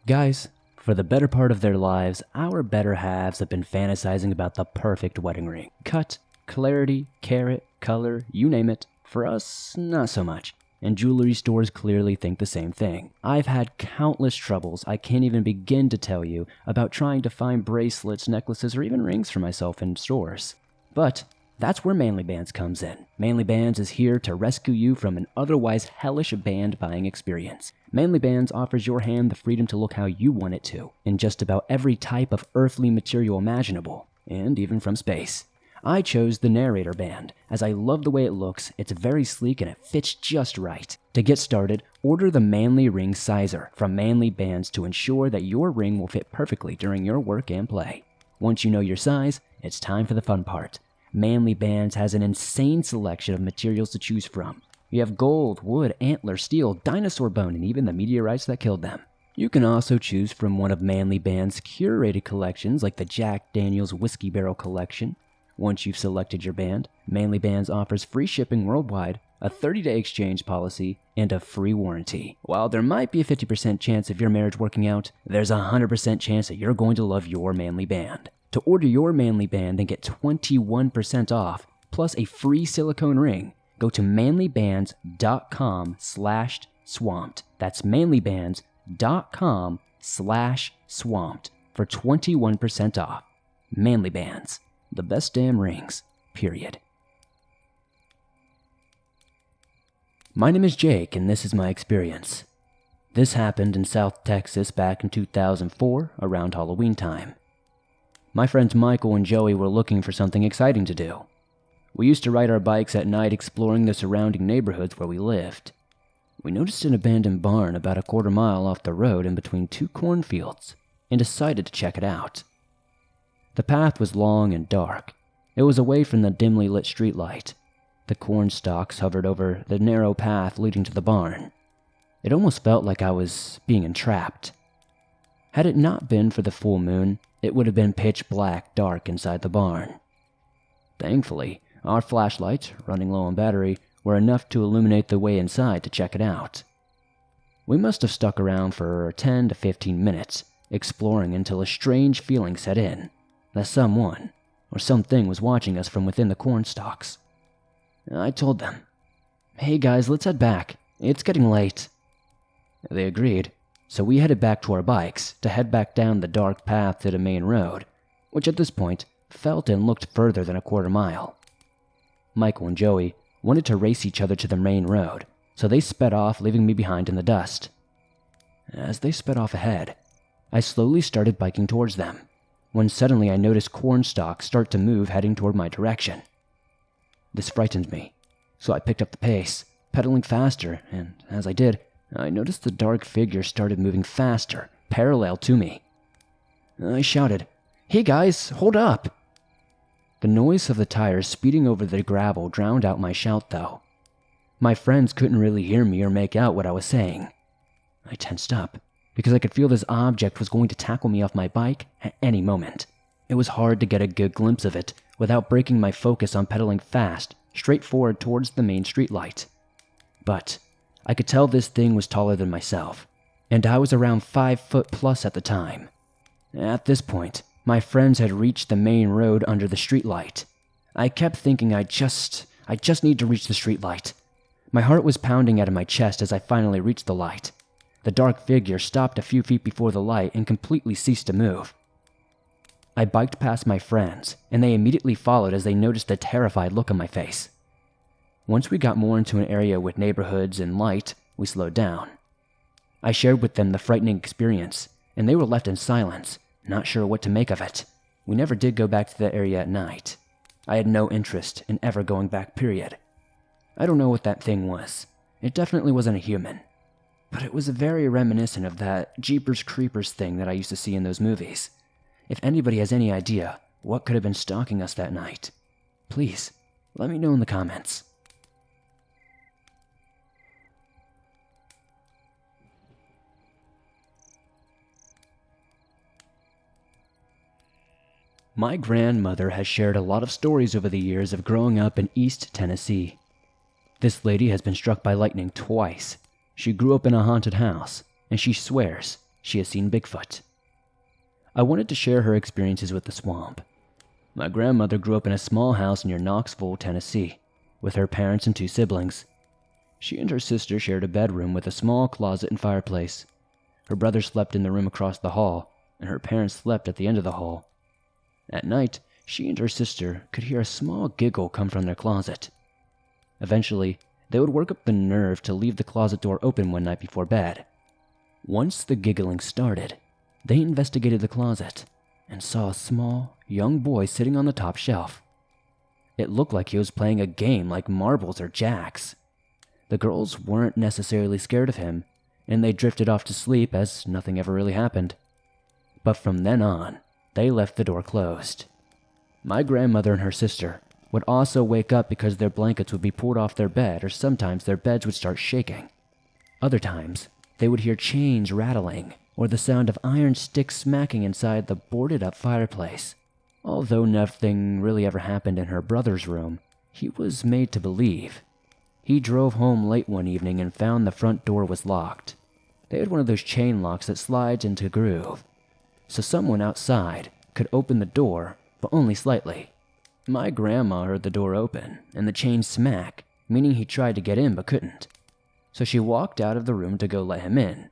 Guys, for the better part of their lives, our better halves have been fantasizing about the perfect wedding ring. Cut, clarity, carat, color, you name it. For us, not so much. And jewelry stores clearly think the same thing. I've had countless troubles I can't even begin to tell you about trying to find bracelets, necklaces, or even rings for myself in stores. But that's where Manly Bands comes in. Manly Bands is here to rescue you from an otherwise hellish band buying experience. Manly Bands offers your hand the freedom to look how you want it to, in just about every type of earthly material imaginable, and even from space. I chose the Narrator Band, as I love the way it looks, it's very sleek and it fits just right. To get started, order the Manly Ring Sizer from Manly Bands to ensure that your ring will fit perfectly during your work and play. Once you know your size, it's time for the fun part. Manly Bands has an insane selection of materials to choose from. You have gold, wood, antler, steel, dinosaur bone, and even the meteorites that killed them. You can also choose from one of Manly Band's curated collections like the Jack Daniel's Whiskey Barrel Collection. Once you've selected your band, Manly Bands offers free shipping worldwide, a 30-day exchange policy, and a free warranty. While there might be a 50% chance of your marriage working out, there's a 100% chance that you're going to love your Manly Band. To order your Manly Band and get 21% off, plus a free silicone ring, go to manlybands.com/swamped. That's manlybands.com/swamped for 21% off. Manly Bands. The best damn rings, period. My name is Jake, and this is my experience. This happened in South Texas back in 2004, around Halloween time. My friends Michael and Joey were looking for something exciting to do. We used to ride our bikes at night exploring the surrounding neighborhoods where we lived. We noticed an abandoned barn about a quarter mile off the road in between two cornfields, and decided to check it out. The path was long and dark. It was away from the dimly lit streetlight. The corn stalks hovered over the narrow path leading to the barn. It almost felt like I was being entrapped. Had it not been for the full moon, it would have been pitch black dark inside the barn. Thankfully, our flashlights, running low on battery, were enough to illuminate the way inside to check it out. We must have stuck around for 10 to 15 minutes, exploring until a strange feeling set in. That someone, or something was watching us from within the corn stalks. I told them, "Hey guys, let's head back. It's getting late." They agreed, so we headed back to our bikes to head back down the dark path to the main road, which at this point felt and looked further than a quarter mile. Michael and Joey wanted to race each other to the main road, so they sped off, leaving me behind in the dust. As they sped off ahead, I slowly started biking towards them, when suddenly I noticed corn stalks start to move heading toward my direction. This frightened me, so I picked up the pace, pedaling faster, and as I did, I noticed the dark figure started moving faster, parallel to me. I shouted, "Hey guys, hold up!" The noise of the tires speeding over the gravel drowned out my shout though. My friends couldn't really hear me or make out what I was saying. I tensed up, because I could feel this object was going to tackle me off my bike at any moment. It was hard to get a good glimpse of it without breaking my focus on pedaling fast, straight forward towards the main streetlight. But I could tell this thing was taller than myself, and I was around 5 foot plus at the time. At this point, my friends had reached the main road under the streetlight. I kept thinking I just need to reach the streetlight. My heart was pounding out of my chest as I finally reached the light. The dark figure stopped a few feet before the light and completely ceased to move. I biked past my friends, and they immediately followed as they noticed the terrified look on my face. Once we got more into an area with neighborhoods and light, we slowed down. I shared with them the frightening experience, and they were left in silence, not sure what to make of it. We never did go back to the area at night. I had no interest in ever going back, period. I don't know what that thing was. It definitely wasn't a human. But it was very reminiscent of that Jeepers Creepers thing that I used to see in those movies. If anybody has any idea what could have been stalking us that night, please let me know in the comments. My grandmother has shared a lot of stories over the years of growing up in East Tennessee. This lady has been struck by lightning twice. She grew up in a haunted house, and she swears she has seen Bigfoot. I wanted to share her experiences with the swamp. My grandmother grew up in a small house near Knoxville, Tennessee, with her parents and 2 siblings. She and her sister shared a bedroom with a small closet and fireplace. Her brother slept in the room across the hall, and her parents slept at the end of the hall. At night, she and her sister could hear a small giggle come from their closet. Eventually, they would work up the nerve to leave the closet door open one night before bed. Once the giggling started, they investigated the closet and saw a small, young boy sitting on the top shelf. It looked like he was playing a game like marbles or jacks. The girls weren't necessarily scared of him, and they drifted off to sleep as nothing ever really happened. But from then on, they left the door closed. My grandmother and her sister would also wake up because their blankets would be pulled off their bed, or sometimes their beds would start shaking. Other times, they would hear chains rattling or the sound of iron sticks smacking inside the boarded-up fireplace. Although nothing really ever happened in her brother's room, he was made to believe. He drove home late one evening and found the front door was locked. They had one of those chain locks that slides into a groove, so someone outside could open the door, but only slightly. My grandma heard the door open and the chain smack, meaning he tried to get in but couldn't. So she walked out of the room to go let him in.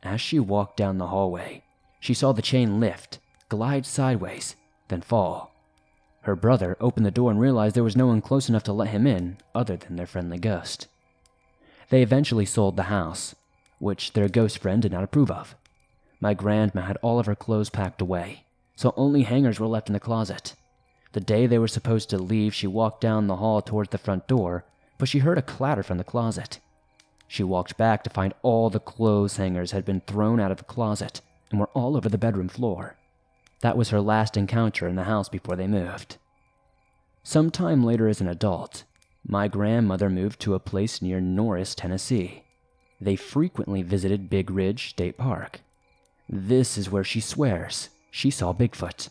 As she walked down the hallway, she saw the chain lift, glide sideways, then fall. Her brother opened the door and realized there was no one close enough to let him in other than their friendly ghost. They eventually sold the house, which their ghost friend did not approve of. My grandma had all of her clothes packed away, so only hangers were left in the closet. The day they were supposed to leave, she walked down the hall towards the front door, but she heard a clatter from the closet. She walked back to find all the clothes hangers had been thrown out of the closet and were all over the bedroom floor. That was her last encounter in the house before they moved. Sometime later as an adult, my grandmother moved to a place near Norris, Tennessee. They frequently visited Big Ridge State Park. This is where she swears she saw Bigfoot.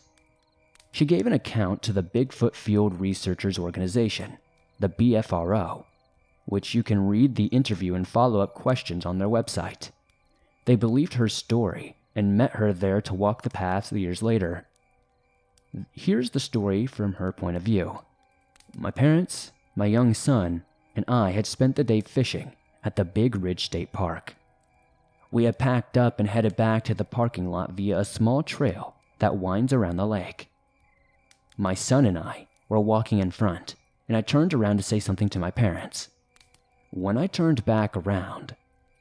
She gave an account to the Bigfoot Field Researchers Organization, the BFRO, which you can read the interview and follow-up questions on their website. They believed her story and met her there to walk the paths years later. Here's the story from her point of view. My parents my young son, and I had spent the day fishing at the Big Ridge State Park. We had packed up and headed back to the parking lot via a small trail that winds around the lake. My son and I were walking in front, and I turned around to say something to my parents. When I turned back around,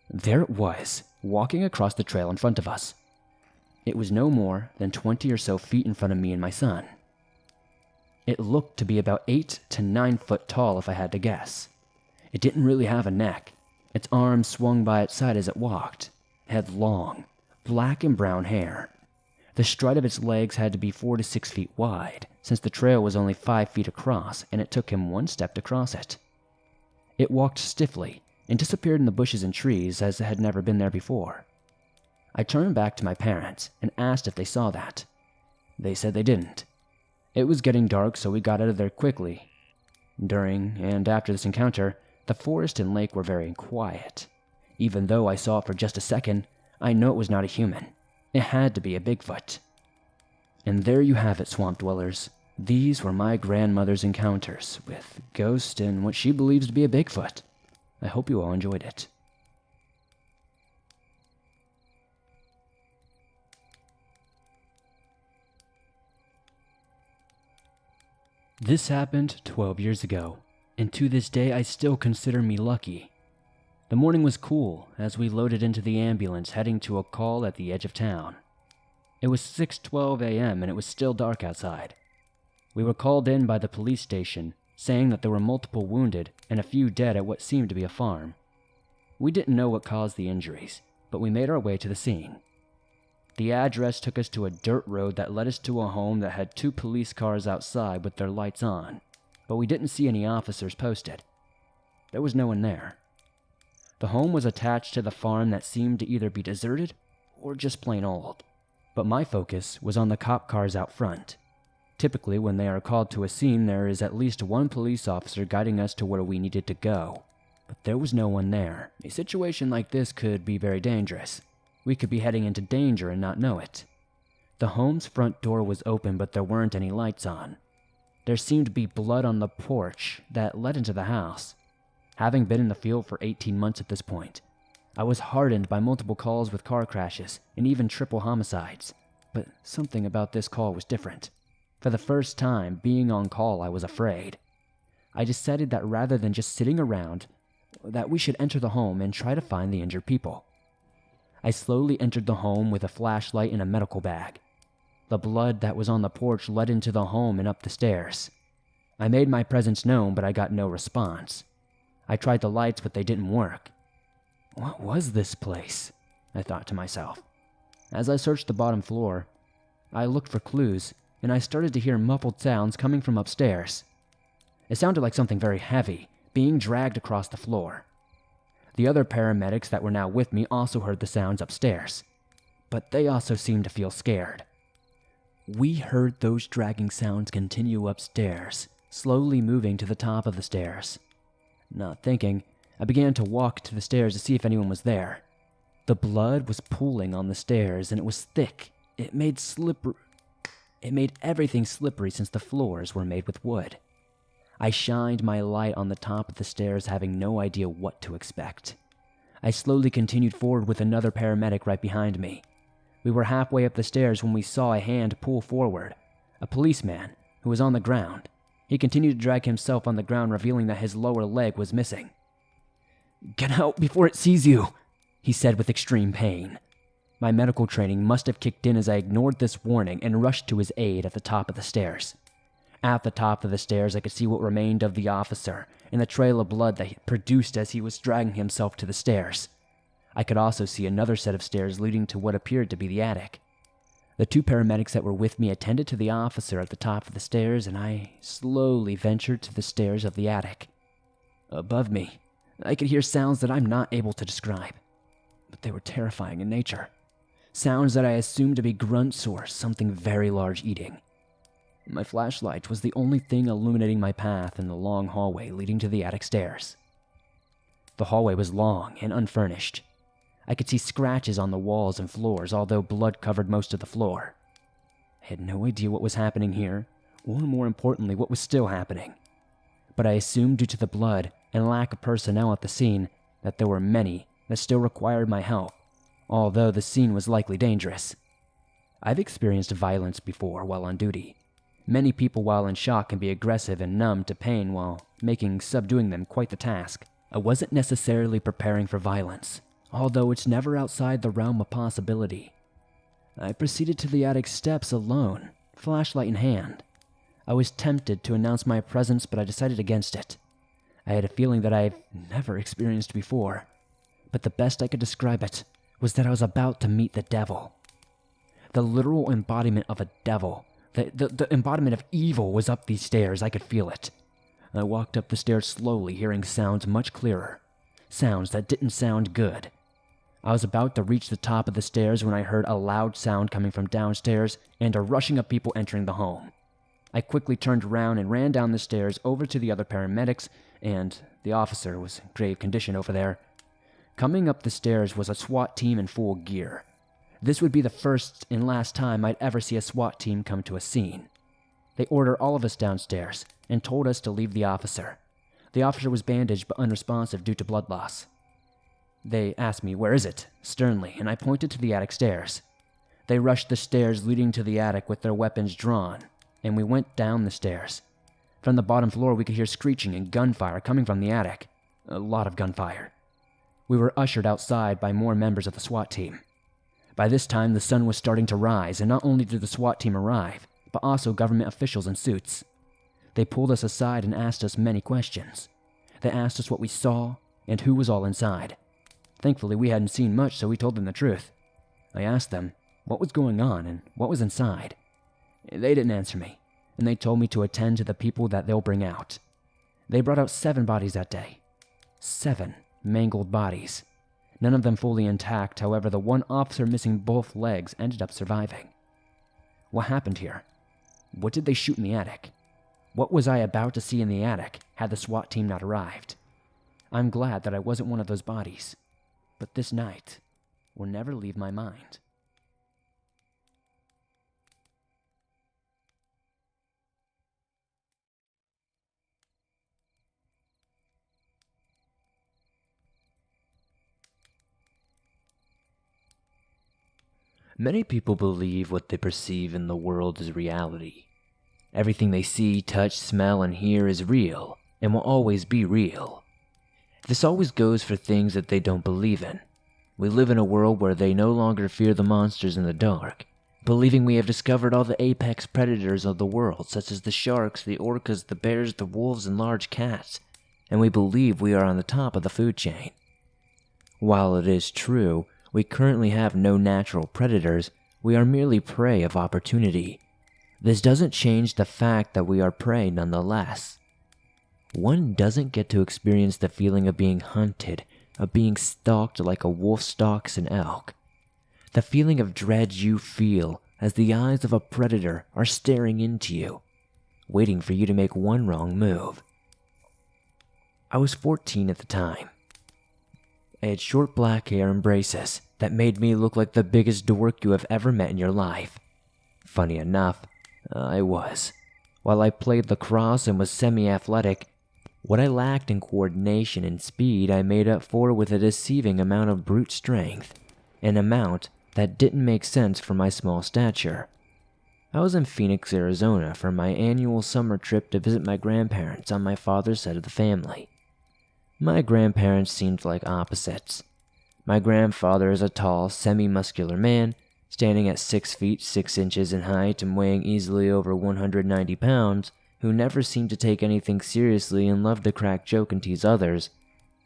there it was, walking across the trail in front of us. It was no more than 20 or so feet in front of me and my son. It looked to be about 8 to 9 foot tall if I had to guess. It didn't really have a neck. Its arms swung by its side as it walked. It had long, black and brown hair. The stride of its legs had to be 4 to 6 feet wide, since the trail was only 5 feet across and it took him 1 step to cross it. It walked stiffly and disappeared in the bushes and trees as it had never been there before. I turned back to my parents and asked if they saw that. They said they didn't. It was getting dark, so we got out of there quickly. During and after this encounter, the forest and lake were very quiet. Even though I saw it for just a second, I know it was not a human. It had to be a Bigfoot. And there you have it, swamp dwellers. These were my grandmother's encounters with ghosts and what she believes to be a Bigfoot. I hope you all enjoyed it. This happened 12 years ago, and to this day I still consider me lucky. The morning was cool as we loaded into the ambulance heading to a call at the edge of town. It was 6:12 a.m. and it was still dark outside. We were called in by the police station, saying that there were multiple wounded and a few dead at what seemed to be a farm. We didn't know what caused the injuries, but we made our way to the scene. The address took us to a dirt road that led us to a home that had 2 police cars outside with their lights on, but we didn't see any officers posted. There was no one there. The home was attached to the farm that seemed to either be deserted or just plain old, but my focus was on the cop cars out front. Typically, when they are called to a scene, there is at least 1 police officer guiding us to where we needed to go, but there was no one there. A situation like this could be very dangerous. We could be heading into danger and not know it. The home's front door was open, but there weren't any lights on. There seemed to be blood on the porch that led into the house. Having been in the field for 18 months at this point, I was hardened by multiple calls with car crashes and even triple homicides. But something about this call was different. For the first time, being on call, I was afraid. I decided that rather than just sitting around, that we should enter the home and try to find the injured people. I slowly entered the home with a flashlight and a medical bag. The blood that was on the porch led into the home and up the stairs. I made my presence known, but I got no response. I tried the lights, but they didn't work. What was this place? I thought to myself. As I searched the bottom floor, I looked for clues, and I started to hear muffled sounds coming from upstairs. It sounded like something very heavy, being dragged across the floor. The other paramedics that were now with me also heard the sounds upstairs, but they also seemed to feel scared. We heard those dragging sounds continue upstairs, slowly moving to the top of the stairs. Not thinking, I began to walk to the stairs to see if anyone was there. The blood was pooling on the stairs, and it was thick. It made everything slippery since the floors were made with wood. I shined my light on the top of the stairs, having no idea what to expect. I slowly continued forward with another paramedic right behind me. We were halfway up the stairs when we saw a hand pull forward. A policeman who was on the ground. He continued to drag himself on the ground, revealing that his lower leg was missing. "Get out before it sees you," he said with extreme pain. My medical training must have kicked in as I ignored this warning and rushed to his aid at the top of the stairs. At the top of the stairs, I could see what remained of the officer and the trail of blood that he produced as he was dragging himself to the stairs. I could also see another set of stairs leading to what appeared to be the attic. The 2 paramedics that were with me attended to the officer at the top of the stairs, and I slowly ventured to the stairs of the attic. Above me, I could hear sounds that I'm not able to describe, but they were terrifying in nature. Sounds that I assumed to be grunts or something very large eating. My flashlight was the only thing illuminating my path in the long hallway leading to the attic stairs. The hallway was long and unfurnished. I could see scratches on the walls and floors, although blood covered most of the floor. I had no idea what was happening here, or more importantly, what was still happening. but I assumed due to the blood and lack of personnel at the scene that there were many that still required my help, although the scene was likely dangerous. I've experienced violence before while on duty. Many people while in shock can be aggressive and numb to pain while making subduing them quite the task. I wasn't necessarily preparing for violence, although it's never outside the realm of possibility. I proceeded to the attic steps alone, flashlight in hand. I was tempted to announce my presence, but I decided against it. I had a feeling that I've never experienced before, but the best I could describe it was that I was about to meet the devil. The literal embodiment of a devil, the embodiment of evil was up these stairs. I could feel it. I walked up the stairs slowly, hearing sounds much clearer, sounds that didn't sound good. I was about to reach the top of the stairs when I heard a loud sound coming from downstairs and a rushing of people entering the home. I quickly turned around and ran down the stairs over to the other paramedics, and the officer was in grave condition over there. Coming up the stairs was a SWAT team in full gear. This would be the first and last time I'd ever see a SWAT team come to a scene. They ordered all of us downstairs and told us to leave the officer. The officer was bandaged but unresponsive due to blood loss. They asked me, "Where is it?" sternly, and I pointed to the attic stairs. They rushed the stairs leading to the attic with their weapons drawn, and we went down the stairs. From the bottom floor, we could hear screeching and gunfire coming from the attic. A lot of gunfire. We were ushered outside by more members of the SWAT team. By this time, the sun was starting to rise, and not only did the SWAT team arrive, but also government officials in suits. They pulled us aside and asked us many questions. They asked us what we saw and who was all inside. Thankfully, we hadn't seen much, so we told them the truth. I asked them what was going on and what was inside. They didn't answer me, and they told me to attend to the people that they'll bring out. They brought out 7 bodies that day. 7 mangled bodies. None of them fully intact, however, the one officer missing both legs ended up surviving. What happened here? What did they shoot in the attic? What was I about to see in the attic had the SWAT team not arrived? I'm glad that I wasn't one of those bodies, but this night will never leave my mind. Many people believe what they perceive in the world is reality. Everything they see, touch, smell, and hear is real, and will always be real. This always goes for things that they don't believe in. We live in a world where they no longer fear the monsters in the dark, believing we have discovered all the apex predators of the world, such as the sharks, the orcas, the bears, the wolves, and large cats, and we believe we are on the top of the food chain. While it is true, we currently have no natural predators, we are merely prey of opportunity. This doesn't change the fact that we are prey nonetheless. One doesn't get to experience the feeling of being hunted, of being stalked like a wolf stalks an elk. The feeling of dread you feel as the eyes of a predator are staring into you, waiting for you to make one wrong move. I was 14 at the time. I had short black hair and braces that made me look like the biggest dork you have ever met in your life. Funny enough, I was. While I played lacrosse and was semi-athletic, what I lacked in coordination and speed I made up for with a deceiving amount of brute strength, an amount that didn't make sense for my small stature. I was in Phoenix, Arizona for my annual summer trip to visit my grandparents on my father's side of the family. My grandparents seemed like opposites. My grandfather is a tall, semi-muscular man, standing at 6 feet 6 inches in height and weighing easily over 190 pounds, who never seemed to take anything seriously and loved to crack joke and tease others.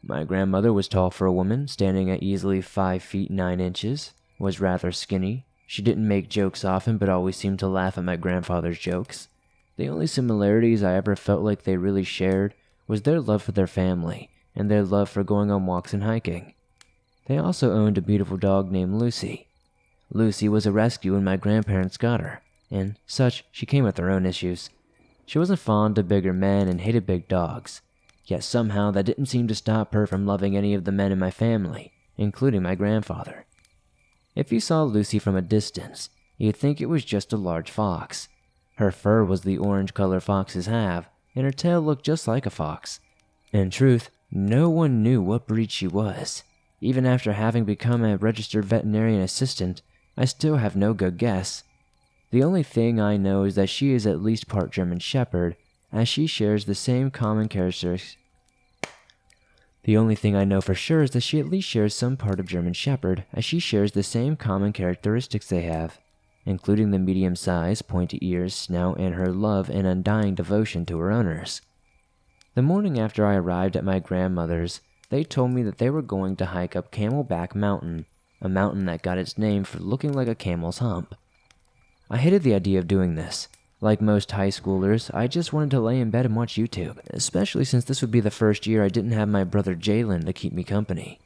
My grandmother was tall for a woman, standing at easily 5 feet 9 inches, was rather skinny. She didn't make jokes often, but always seemed to laugh at my grandfather's jokes. The only similarities I ever felt like they really shared was their love for their family, and their love for going on walks and hiking. They also owned a beautiful dog named Lucy. Lucy was a rescue when my grandparents got her, and such she came with her own issues. She wasn't fond of bigger men and hated big dogs, yet somehow that didn't seem to stop her from loving any of the men in my family, including my grandfather. If you saw Lucy from a distance, you'd think it was just a large fox. Her fur was the orange color foxes have, and her tail looked just like a fox. In truth, no one knew what breed she was. Even after having become a registered veterinarian assistant, I still have no good guess. The only thing I know is that she is at least part German Shepherd, as she shares the same common characteristics. The only thing I know for sure is that she at least shares some part of German Shepherd, as she shares the same common characteristics they have, including the medium size, pointy ears, snout, and her love and undying devotion to her owners. The morning after I arrived at my grandmother's, they told me that they were going to hike up Camelback Mountain, a mountain that got its name for looking like a camel's hump. I hated the idea of doing this. Like most high schoolers, I just wanted to lay in bed and watch YouTube, especially since this would be the first year I didn't have my brother Jalen to keep me company.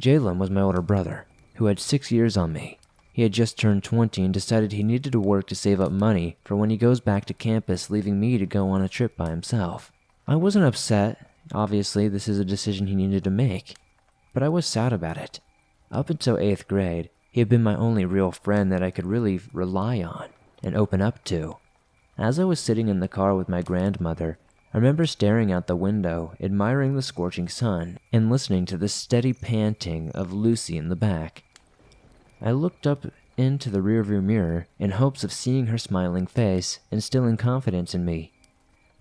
Jalen was my older brother, who had 6 years on me. He had just turned 20 and decided he needed to work to save up money for when he goes back to campus, leaving me to go on a trip by himself. I wasn't upset. Obviously, this is a decision he needed to make, but I was sad about it. Up until 8th grade, he had been my only real friend that I could really rely on and open up to. As I was sitting in the car with my grandmother, I remember staring out the window, admiring the scorching sun, and listening to the steady panting of Lucy in the back. I looked up into the rearview mirror in hopes of seeing her smiling face, instilling confidence in me.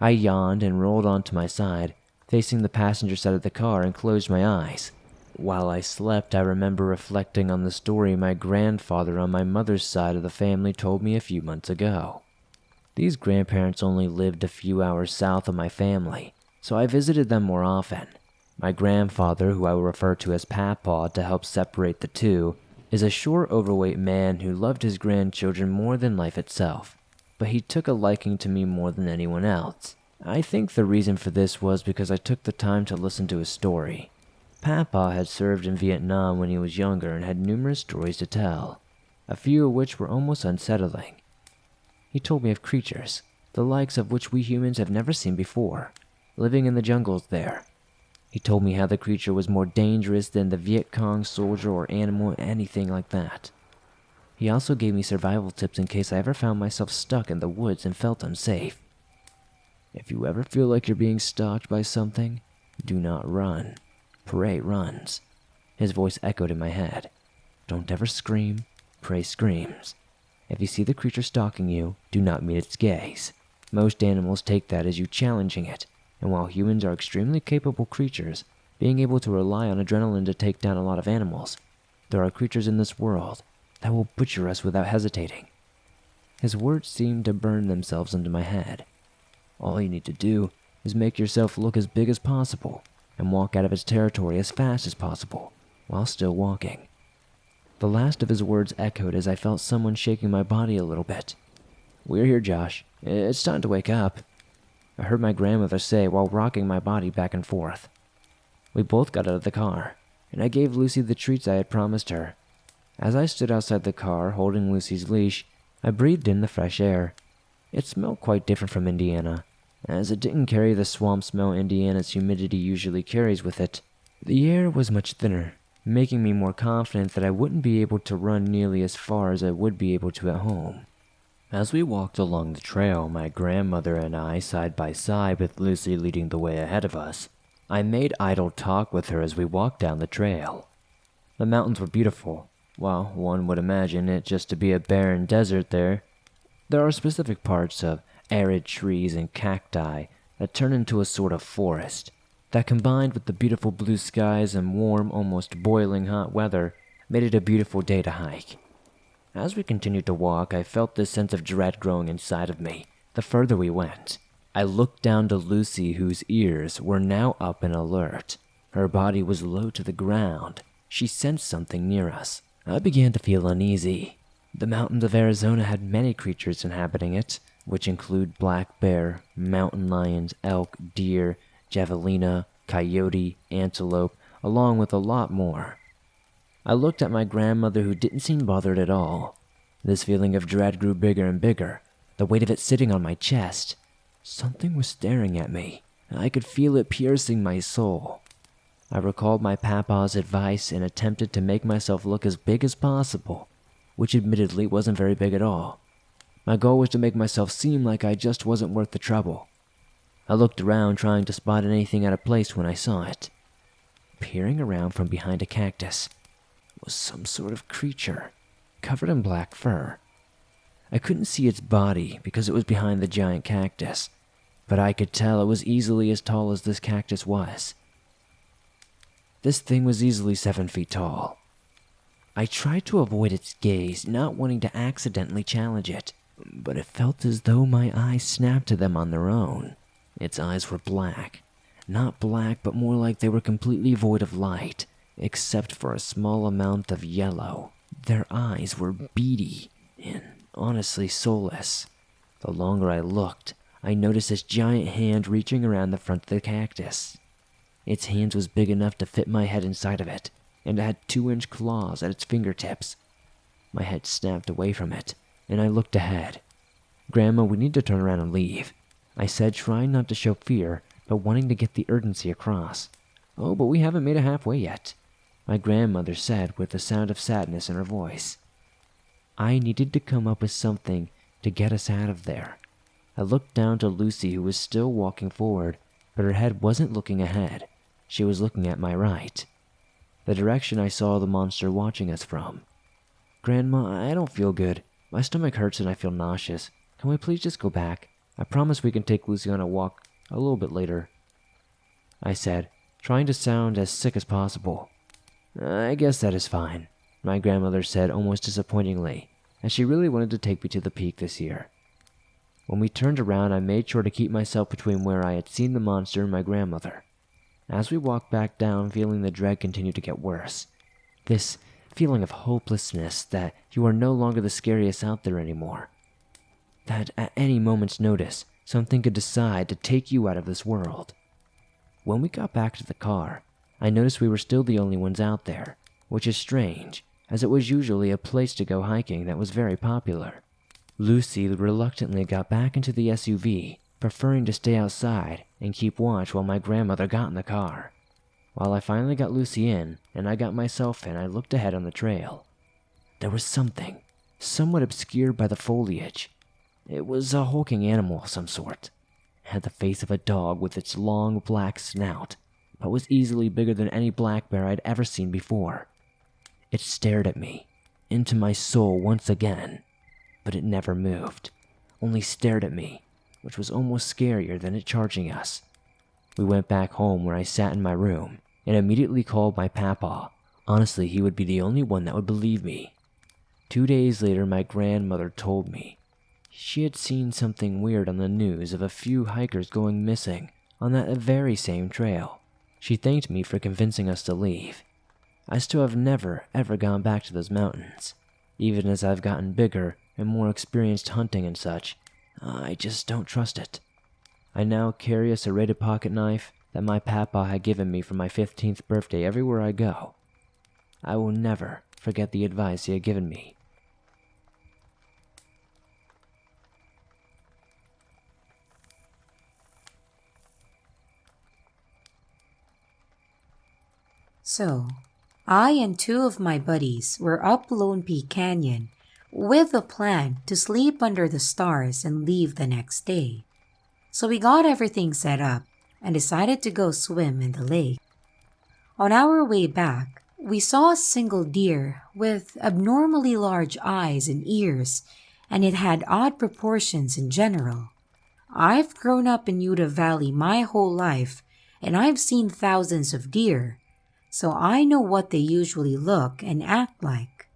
I yawned and rolled onto my side, facing the passenger side of the car, and closed my eyes. While I slept, I remember reflecting on the story my grandfather on my mother's side of the family told me a few months ago. These grandparents only lived a few hours south of my family, so I visited them more often. My grandfather, who I will refer to as Papa to help separate the two, is a short, overweight man who loved his grandchildren more than life itself, but he took a liking to me more than anyone else. I think the reason for this was because I took the time to listen to his story. Papa had served in Vietnam when he was younger and had numerous stories to tell, a few of which were almost unsettling. He told me of creatures, the likes of which we humans have never seen before, living in the jungles there. He told me how the creature was more dangerous than the Viet Cong soldier or animal, anything like that. He also gave me survival tips in case I ever found myself stuck in the woods and felt unsafe. If you ever feel like you're being stalked by something, do not run. Pray runs. His voice echoed in my head. Don't ever scream. Pray screams. If you see the creature stalking you, do not meet its gaze. Most animals take that as you challenging it, and while humans are extremely capable creatures, being able to rely on adrenaline to take down a lot of animals, there are creatures in this world that will butcher us without hesitating. His words seemed to burn themselves into my head. All you need to do is make yourself look as big as possible and walk out of its territory as fast as possible while still walking. The last of his words echoed as I felt someone shaking my body a little bit. We're here, Josh. It's time to wake up, I heard my grandmother say while rocking my body back and forth. We both got out of the car, and I gave Lucy the treats I had promised her. As I stood outside the car holding Lucy's leash, I breathed in the fresh air. It smelled quite different from Indiana, as it didn't carry the swamp smell Indiana's humidity usually carries with it. The air was much thinner, making me more confident that I wouldn't be able to run nearly as far as I would be able to at home. As we walked along the trail, my grandmother and I side by side with Lucy leading the way ahead of us, I made idle talk with her as we walked down the trail. The mountains were beautiful. While one would imagine it just to be a barren desert there are specific parts of arid trees and cacti that turn into a sort of forest that, combined with the beautiful blue skies and warm, almost boiling hot weather, made it a beautiful day to hike. As we continued to walk, I felt this sense of dread growing inside of me the further we went. I looked down to Lucy, whose ears were now up and alert. Her body was low to the ground. She sensed something near us. I began to feel uneasy. The mountains of Arizona had many creatures inhabiting it, which include black bear, mountain lions, elk, deer, javelina, coyote, antelope, along with a lot more. I looked at my grandmother, who didn't seem bothered at all. This feeling of dread grew bigger and bigger, the weight of it sitting on my chest. Something was staring at me. I could feel it piercing my soul. I recalled my papa's advice and attempted to make myself look as big as possible, which admittedly wasn't very big at all. My goal was to make myself seem like I just wasn't worth the trouble. I looked around trying to spot anything out of place when I saw it. Peering around from behind a cactus was some sort of creature, covered in black fur. I couldn't see its body because it was behind the giant cactus, but I could tell it was easily as tall as this cactus was. This thing was easily 7 feet tall. I tried to avoid its gaze, not wanting to accidentally challenge it, but it felt as though my eyes snapped to them on their own. Its eyes were black. Not black, but more like they were completely void of light, except for a small amount of yellow. Their eyes were beady and honestly soulless. The longer I looked, I noticed this giant hand reaching around the front of the cactus. Its hands was big enough to fit my head inside of it, and it had 2-inch claws at its fingertips. My head snapped away from it, and I looked ahead. "Grandma, we need to turn around and leave," I said, trying not to show fear, but wanting to get the urgency across. "Oh, but we haven't made it halfway yet," my grandmother said with a sound of sadness in her voice. I needed to come up with something to get us out of there. I looked down to Lucy, who was still walking forward, but her head wasn't looking ahead. She was looking at my right, the direction I saw the monster watching us from. "Grandma, I don't feel good. My stomach hurts and I feel nauseous. Can we please just go back? I promise we can take Lucy on a walk a little bit later," I said, trying to sound as sick as possible. "I guess that is fine," my grandmother said almost disappointingly, as she really wanted to take me to the peak this year. When we turned around, I made sure to keep myself between where I had seen the monster and my grandmother. As we walked back down, feeling the dread continue to get worse. This feeling of hopelessness, that you are no longer the scariest out there anymore. That at any moment's notice, something could decide to take you out of this world. When we got back to the car, I noticed we were still the only ones out there, which is strange, as it was usually a place to go hiking that was very popular. Lucy reluctantly got back into the SUV, preferring to stay outside and keep watch while my grandmother got in the car. While I finally got Lucy in, and I got myself in, I looked ahead on the trail. There was something, somewhat obscured by the foliage. It was a hulking animal of some sort. It had the face of a dog with its long black snout, but was easily bigger than any black bear I'd ever seen before. It stared at me, into my soul once again, but it never moved, only stared at me, which was almost scarier than it charging us. We went back home, where I sat in my room and immediately called my papa. Honestly, he would be the only one that would believe me. 2 days later, my grandmother told me she had seen something weird on the news of a few hikers going missing on that very same trail. She thanked me for convincing us to leave. I still have never ever gone back to those mountains. Even as I've gotten bigger and more experienced hunting and such, I just don't trust it. I now carry a serrated pocket knife that my papa had given me for my 15th birthday everywhere I go. I will never forget the advice he had given me. So, I and 2 of my buddies were up Lone Peak Canyon with a plan to sleep under the stars and leave the next day. So we got everything set up and decided to go swim in the lake. On our way back, we saw a single deer with abnormally large eyes and ears, and it had odd proportions in general. I've grown up in Utah Valley my whole life, and I've seen thousands of deer, so I know what they usually look and act like.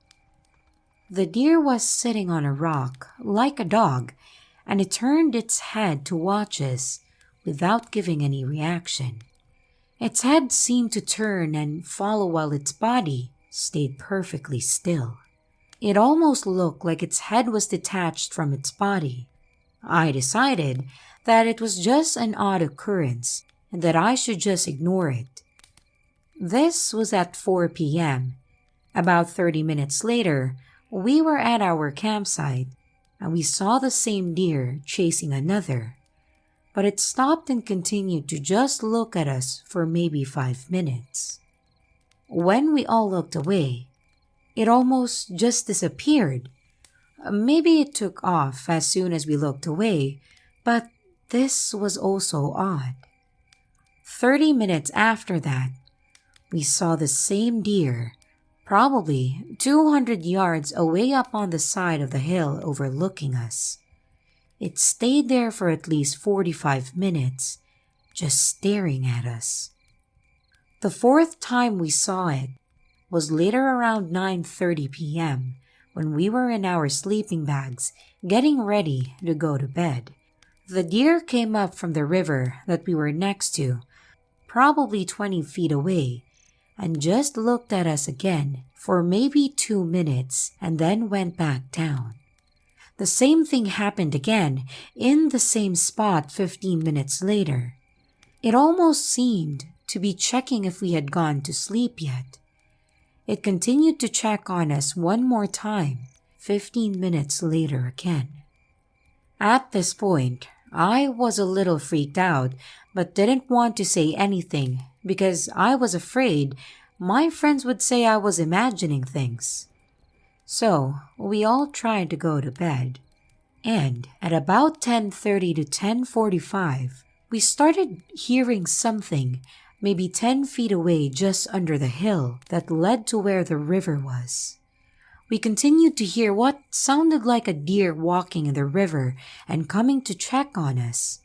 The deer was sitting on a rock like a dog, and it turned its head to watch us without giving any reaction. Its head seemed to turn and follow while its body stayed perfectly still. It almost looked like its head was detached from its body. I decided that it was just an odd occurrence and that I should just ignore it. This was at 4 p.m. About 30 minutes later, we were at our campsite and we saw the same deer chasing another, but it stopped and continued to just look at us for maybe 5 minutes. When we all looked away, it almost just disappeared. Maybe it took off as soon as we looked away, but this was also odd. 30 minutes after that, we saw the same deer, probably 200 yards away up on the side of the hill overlooking us. It stayed there for at least 45 minutes, just staring at us. The fourth time we saw it was later around 9:30 p.m. when we were in our sleeping bags getting ready to go to bed. The deer came up from the river that we were next to, probably 20 feet away, and just looked at us again for maybe 2 minutes and then went back down. The same thing happened again in the same spot 15 minutes later. It almost seemed to be checking if we had gone to sleep yet. It continued to check on us one more time, 15 minutes later again. At this point, I was a little freaked out, but didn't want to say anything because I was afraid my friends would say I was imagining things. So, we all tried to go to bed. And at about 10:30 to 10:45, we started hearing something maybe 10 feet away just under the hill that led to where the river was. We continued to hear what sounded like a deer walking in the river and coming to check on us.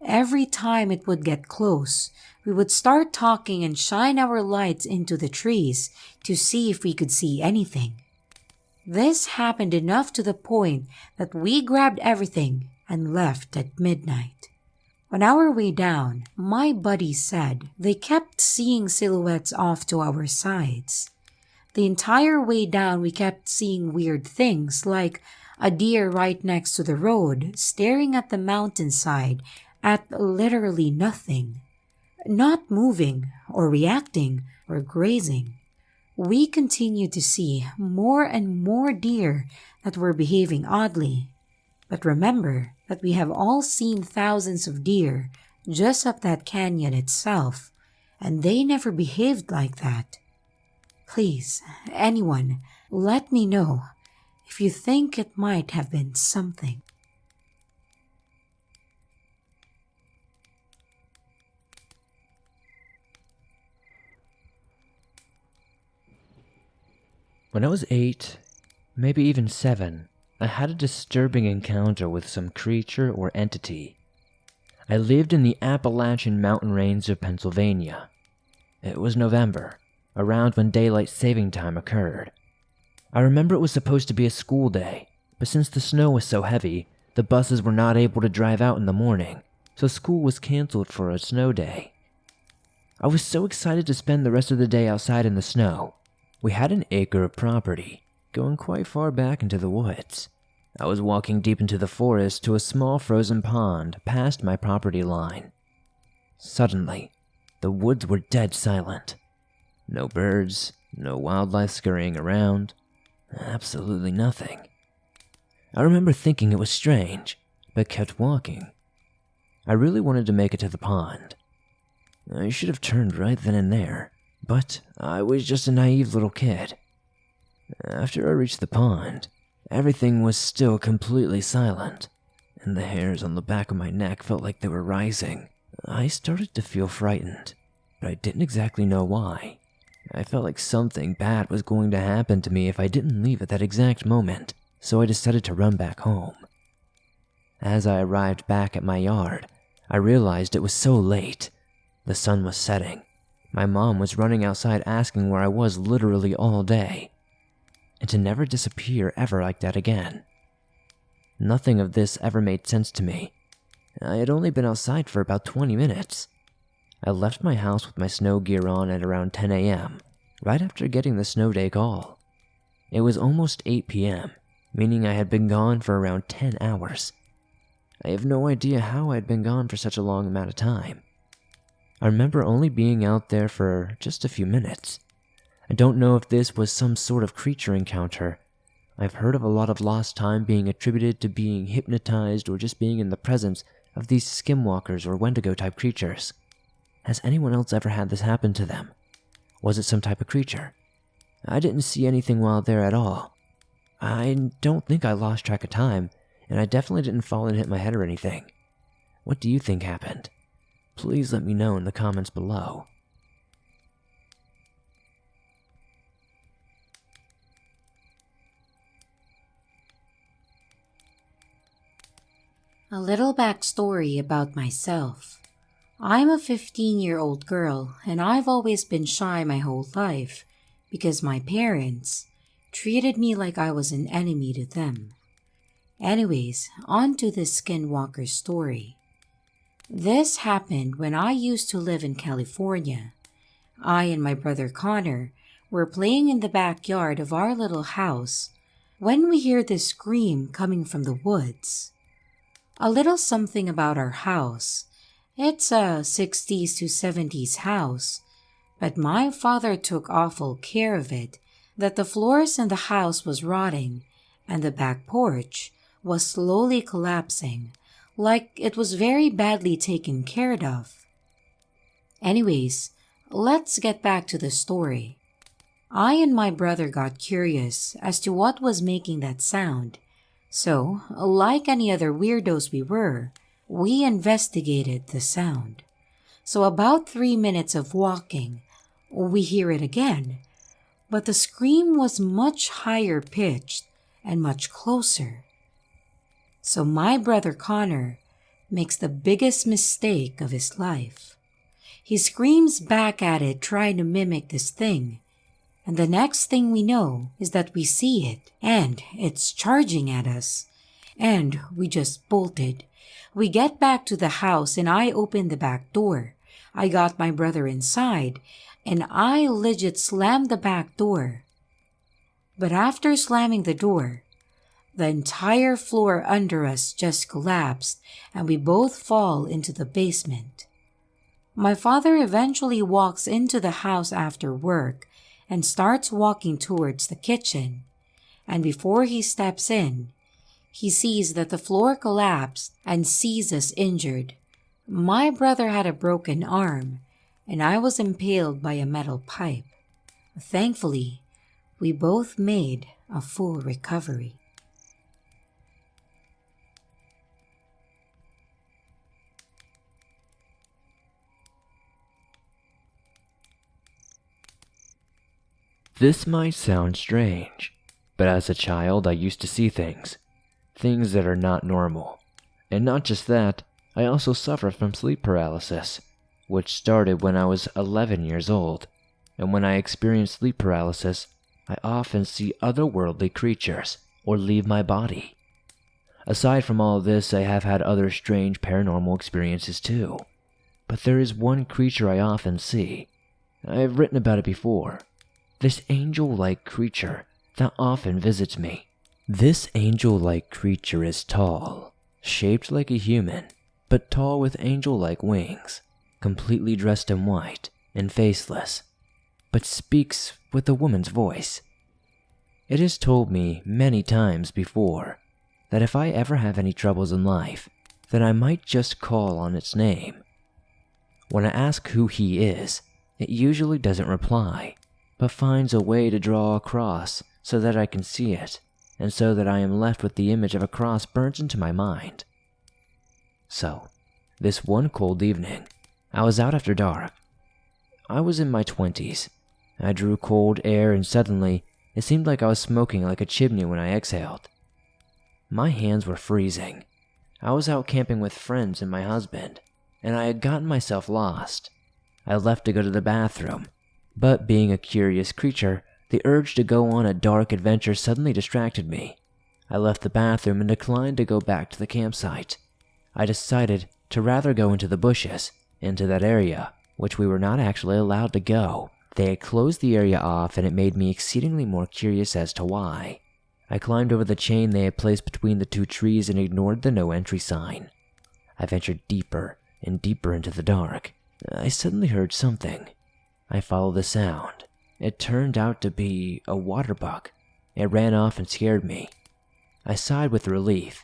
Every time it would get close, we would start talking and shine our lights into the trees to see if we could see anything. This happened enough to the point that we grabbed everything and left at midnight. On our way down, my buddy said they kept seeing silhouettes off to our sides. The entire way down we kept seeing weird things like a deer right next to the road staring at the mountainside at literally nothing, not moving or reacting or grazing. We continued to see more and more deer that were behaving oddly. But remember that we have all seen thousands of deer just up that canyon itself, and they never behaved like that. Please, anyone, let me know if you think it might have been something. When I was 8, maybe even 7, I had a disturbing encounter with some creature or entity. I lived in the Appalachian mountain range of Pennsylvania. It was November, around when daylight saving time occurred. I remember it was supposed to be a school day, but since the snow was so heavy, the buses were not able to drive out in the morning, so school was canceled for a snow day. I was so excited to spend the rest of the day outside in the snow. We had an acre of property, going quite far back into the woods. I was walking deep into the forest to a small frozen pond past my property line. Suddenly, the woods were dead silent. No birds, no wildlife scurrying around, absolutely nothing. I remember thinking it was strange, but kept walking. I really wanted to make it to the pond. I should have turned right then and there, but I was just a naive little kid. After I reached the pond, everything was still completely silent, and the hairs on the back of my neck felt like they were rising. I started to feel frightened, but I didn't exactly know why. I felt like something bad was going to happen to me if I didn't leave at that exact moment, so I decided to run back home. As I arrived back at my yard, I realized it was so late. The sun was setting. My mom was running outside asking where I was literally all day, and to never disappear ever like that again. Nothing of this ever made sense to me. I had only been outside for about 20 minutes. I left my house with my snow gear on at around 10 a.m., right after getting the snow day call. It was almost 8 p.m., meaning I had been gone for around 10 hours. I have no idea how I had been gone for such a long amount of time. I remember only being out there for just a few minutes. I don't know if this was some sort of creature encounter. I've heard of a lot of lost time being attributed to being hypnotized or just being in the presence of these skinwalkers or wendigo type creatures. Has anyone else ever had this happen to them? Was it some type of creature? I didn't see anything while there at all. I don't think I lost track of time, and I definitely didn't fall and hit my head or anything. What do you think happened? Please let me know in the comments below. A little backstory about myself. I'm a 15-year-old girl and I've always been shy my whole life because my parents treated me like I was an enemy to them. Anyways, on to this skinwalker story. This happened when I used to live in California. I and my brother Connor were playing in the backyard of our little house when we hear this scream coming from the woods. A little something about our house. It's a 60s to 70s house, but my father took awful care of it that the floors in the house was rotting and the back porch was slowly collapsing, like it was very badly taken care of. Anyways, let's get back to the story. I and my brother got curious as to what was making that sound, so, like any other weirdos we investigated the sound. So about 3 minutes of walking, we hear it again, but the scream was much higher pitched and much closer. So my brother Connor makes the biggest mistake of his life. He screams back at it trying to mimic this thing, and the next thing we know is that we see it and it's charging at us, and we just bolted. We get back to the house and I open the back door. I got my brother inside and I legit slammed the back door. But after slamming the door, the entire floor under us just collapsed and we both fall into the basement. My father eventually walks into the house after work and starts walking towards the kitchen. And before he steps in, he sees that the floor collapsed and sees us injured. My brother had a broken arm and I was impaled by a metal pipe. Thankfully, we both made a full recovery. This might sound strange, but as a child I used to see things that are not normal. And not just that, I also suffer from sleep paralysis, which started when I was 11 years old. And when I experience sleep paralysis, I often see otherworldly creatures or leave my body. Aside from all of this, I have had other strange paranormal experiences too. But there is one creature I often see. I have written about it before. This angel-like creature that often visits me. This angel-like creature is tall, shaped like a human, but tall with angel-like wings, completely dressed in white and faceless, but speaks with a woman's voice. It has told me many times before that if I ever have any troubles in life, then I might just call on its name. When I ask who he is, it usually doesn't reply, but finds a way to draw a cross so that I can see it, and so that I am left with the image of a cross burnt into my mind. So, this one cold evening, I was out after dark. I was in my 20s. I drew cold air and suddenly, it seemed like I was smoking like a chimney when I exhaled. My hands were freezing. I was out camping with friends and my husband, and I had gotten myself lost. I left to go to the bathroom, but being a curious creature, the urge to go on a dark adventure suddenly distracted me. I left the bathroom and declined to go back to the campsite. I decided to rather go into the bushes, into that area, which we were not actually allowed to go. They had closed the area off and it made me exceedingly more curious as to why. I climbed over the chain they had placed between the two trees and ignored the no entry sign. I ventured deeper and deeper into the dark. I suddenly heard something. I followed the sound. It turned out to be a water bug. It ran off and scared me. I sighed with relief.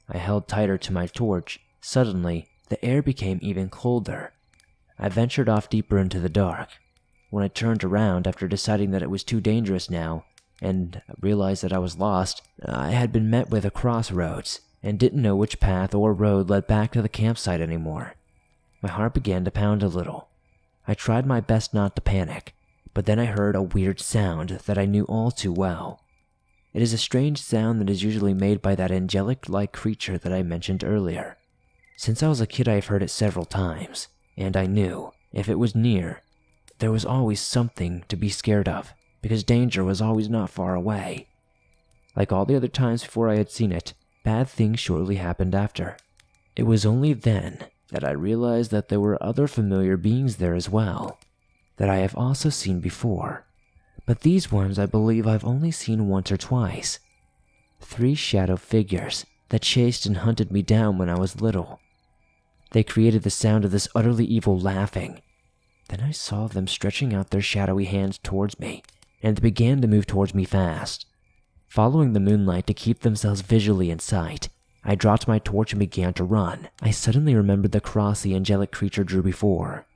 I held tighter to my torch. Suddenly, the air became even colder. I ventured off deeper into the dark. When I turned around after deciding that it was too dangerous now, and realized that I was lost, I had been met with a crossroads, and didn't know which path or road led back to the campsite anymore. My heart began to pound a little. I tried my best not to panic, but then I heard a weird sound that I knew all too well. It is a strange sound that is usually made by that angelic-like creature that I mentioned earlier. Since I was a kid, I have heard it several times, and I knew, if it was near, there was always something to be scared of, because danger was always not far away. Like all the other times before I had seen it, bad things shortly happened after. It was only then that I realized that there were other familiar beings there as well, that I have also seen before. But these ones I believe I've only seen once or twice. 3 shadow figures that chased and hunted me down when I was little. They created the sound of this utterly evil laughing. Then I saw them stretching out their shadowy hands towards me, and they began to move towards me fast. Following the moonlight to keep themselves visually in sight, I dropped my torch and began to run. I suddenly remembered the cross the angelic creature drew before.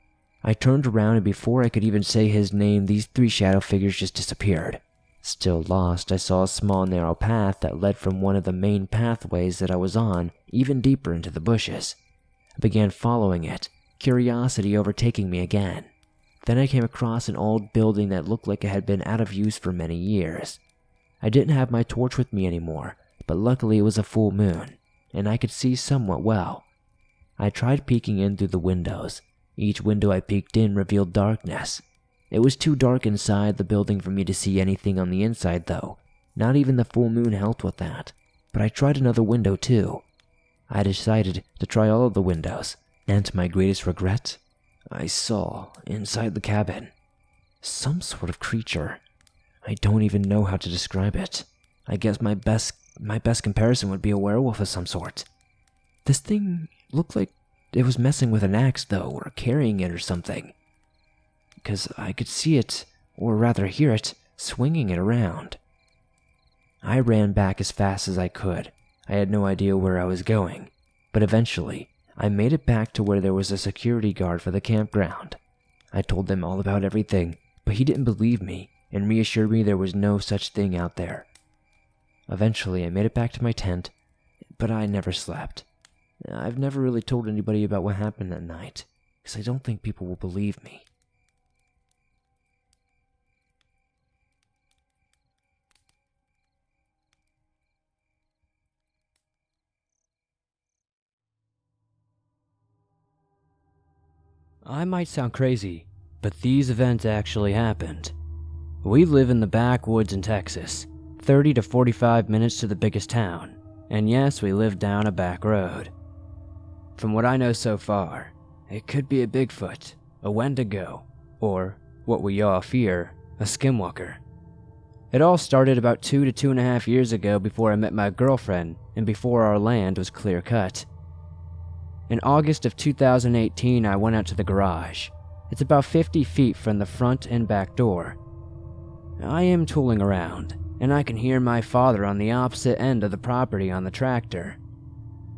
I turned around, and before I could even say his name, these 3 shadow figures just disappeared. Still lost, I saw a small narrow path that led from one of the main pathways that I was on even deeper into the bushes. I began following it, curiosity overtaking me again. Then I came across an old building that looked like it had been out of use for many years. I didn't have my torch with me anymore, but luckily it was a full moon, and I could see somewhat well. I tried peeking in through the windows. Each window I peeked in revealed darkness. It was too dark inside the building for me to see anything on the inside though. Not even the full moon helped with that. But I tried another window too. I decided to try all of the windows, and to my greatest regret, I saw, inside the cabin, some sort of creature. I don't even know how to describe it. I guess my best comparison would be a werewolf of some sort. This thing looked like it was messing with an axe though, or carrying it or something. Because I could see it, or rather hear it, swinging it around. I ran back as fast as I could. I had no idea where I was going, but eventually, I made it back to where there was a security guard for the campground. I told them all about everything, but he didn't believe me and reassured me there was no such thing out there. Eventually, I made it back to my tent, but I never slept. I've never really told anybody about what happened that night, because I don't think people will believe me. I might sound crazy, but these events actually happened. We live in the backwoods in Texas, 30 to 45 minutes to the biggest town, and yes, we live down a back road. From what I know so far, it could be a Bigfoot, a Wendigo, or, what we all fear, a skinwalker. It all started about 2 to 2.5 years ago before I met my girlfriend and before our land was clear cut. In August of 2018, I went out to the garage. It's about 50 feet from the front and back door. I am tooling around, and I can hear my father on the opposite end of the property on the tractor.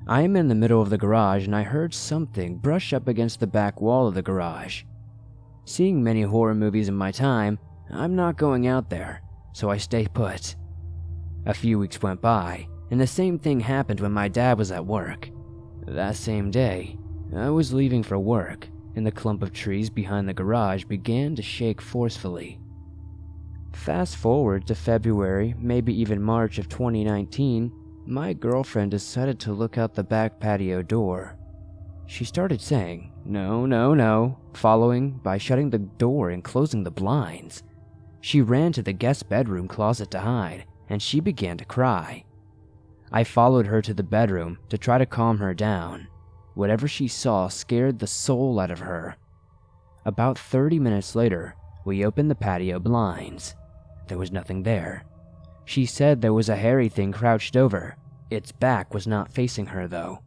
I am in the middle of the garage and I heard something brush up against the back wall of the garage. Seeing many horror movies in my time, I'm not going out there, so I stay put. A few weeks went by, and the same thing happened when my dad was at work. That same day, I was leaving for work, and the clump of trees behind the garage began to shake forcefully. Fast forward to February, maybe even March of 2019, my girlfriend decided to look out the back patio door. She started saying, "No, no, no," following by shutting the door and closing the blinds. She ran to the guest bedroom closet to hide, and she began to cry. I followed her to the bedroom to try to calm her down. Whatever she saw scared the soul out of her. About 30 minutes later, we opened the patio blinds. There was nothing there. She said there was a hairy thing crouched over. Its back was not facing her though.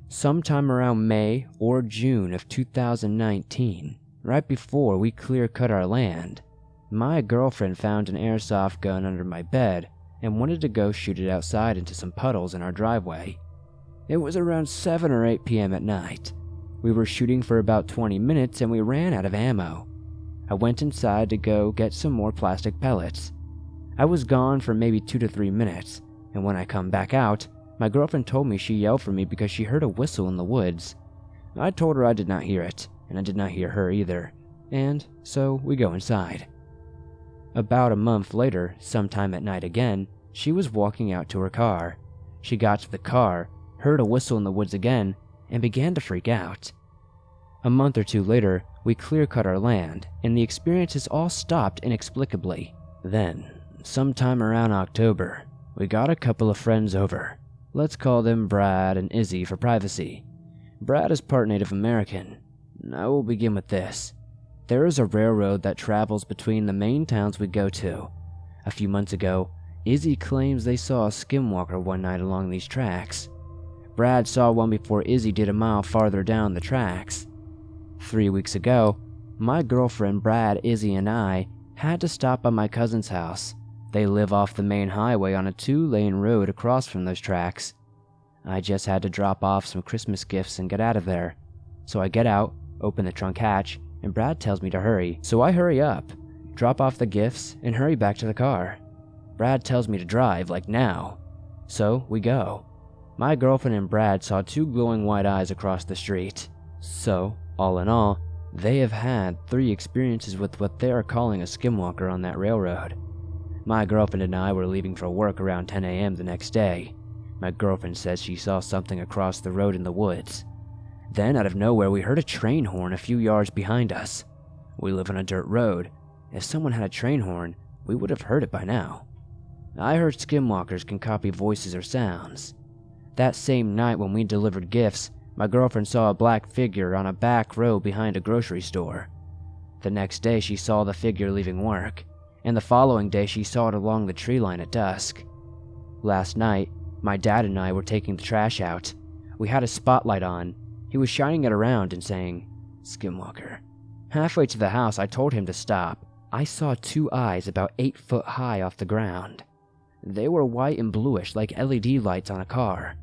Sometime around May or June of 2019, right before we clear-cut our land, my girlfriend found an airsoft gun under my bed and wanted to go shoot it outside into some puddles in our driveway. It was around 7 or 8 p.m. at night. We were shooting for about 20 minutes and we ran out of ammo. I went inside to go get some more plastic pellets. I was gone for maybe 2 to 3 minutes, and when I come back out, My girlfriend told me she yelled for me because she heard a whistle in the woods. I told her I did not hear it, and I did not hear her either, and so we go inside. About a month later, sometime at night again, she was walking out to her car. She got to the car, heard a whistle in the woods again, and began to freak out. A month or two later, we clear-cut our land, and the experiences all stopped inexplicably. Then, sometime around October, we got a couple of friends over. Let's call them Brad and Izzy for privacy. Brad is part Native American. I will begin with this. There is a railroad that travels between the main towns we go to. A few months ago, Izzy claims they saw a skinwalker one night along these tracks. Brad saw one before Izzy did a mile farther down the tracks. 3 weeks ago, my girlfriend Brad, Izzy, and I had to stop by my cousin's house. They live off the main highway on a 2-lane road across from those tracks. I just had to drop off some Christmas gifts and get out of there. So I get out, open the trunk hatch, and Brad tells me to hurry. So I hurry up, drop off the gifts, and hurry back to the car. Brad tells me to drive, like now. So we go. My girlfriend and Brad saw 2 glowing white eyes across the street. So, all in all, they have had 3 experiences with what they are calling a skinwalker on that railroad. My girlfriend and I were leaving for work around 10 a.m. the next day. My girlfriend says she saw something across the road in the woods. Then, out of nowhere, we heard a train horn a few yards behind us. We live on a dirt road. If someone had a train horn, we would have heard it by now. I heard skinwalkers can copy voices or sounds. That same night when we delivered gifts, my girlfriend saw a black figure on a back row behind a grocery store. The next day she saw the figure leaving work, and the following day she saw it along the tree line at dusk. Last night, my dad and I were taking the trash out. We had a spotlight on. He was shining it around and saying, "Skinwalker." Halfway to the house, I told him to stop. I saw 2 eyes about 8 foot high off the ground. They were white and bluish like LED lights on a car.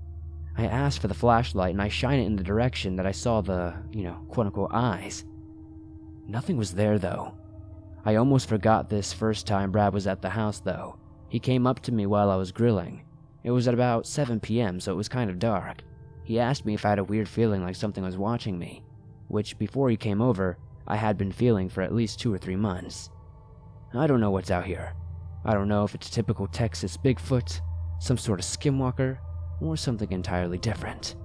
I asked for the flashlight and I shine it in the direction that I saw the, quote-unquote eyes. Nothing was there though. I almost forgot this first time Brad was at the house though. He came up to me while I was grilling. It was at about 7 p.m. so it was kind of dark. He asked me if I had a weird feeling like something was watching me, which before he came over, I had been feeling for at least 2 or 3 months. I don't know what's out here. I don't know if it's typical Texas Bigfoot, some sort of skinwalker, or something entirely different.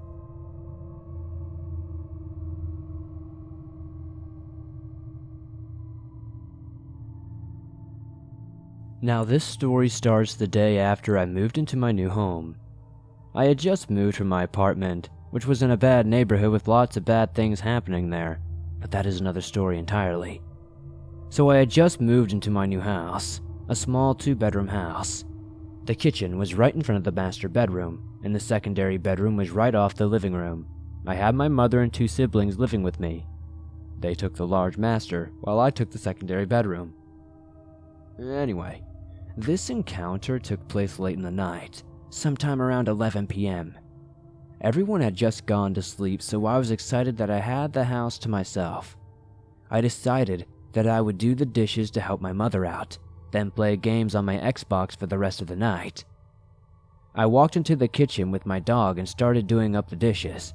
Now this story starts the day after I moved into my new home. I had just moved from my apartment, which was in a bad neighborhood with lots of bad things happening there, but that is another story entirely. So I had just moved into my new house, a small 2-bedroom house. The kitchen was right in front of the master bedroom, and the secondary bedroom was right off the living room. I had my mother and 2 siblings living with me. They took the large master, while I took the secondary bedroom. Anyway, this encounter took place late in the night, sometime around 11 p.m. Everyone had just gone to sleep, so I was excited that I had the house to myself. I decided that I would do the dishes to help my mother out, then play games on my Xbox for the rest of the night. I walked into the kitchen with my dog and started doing up the dishes.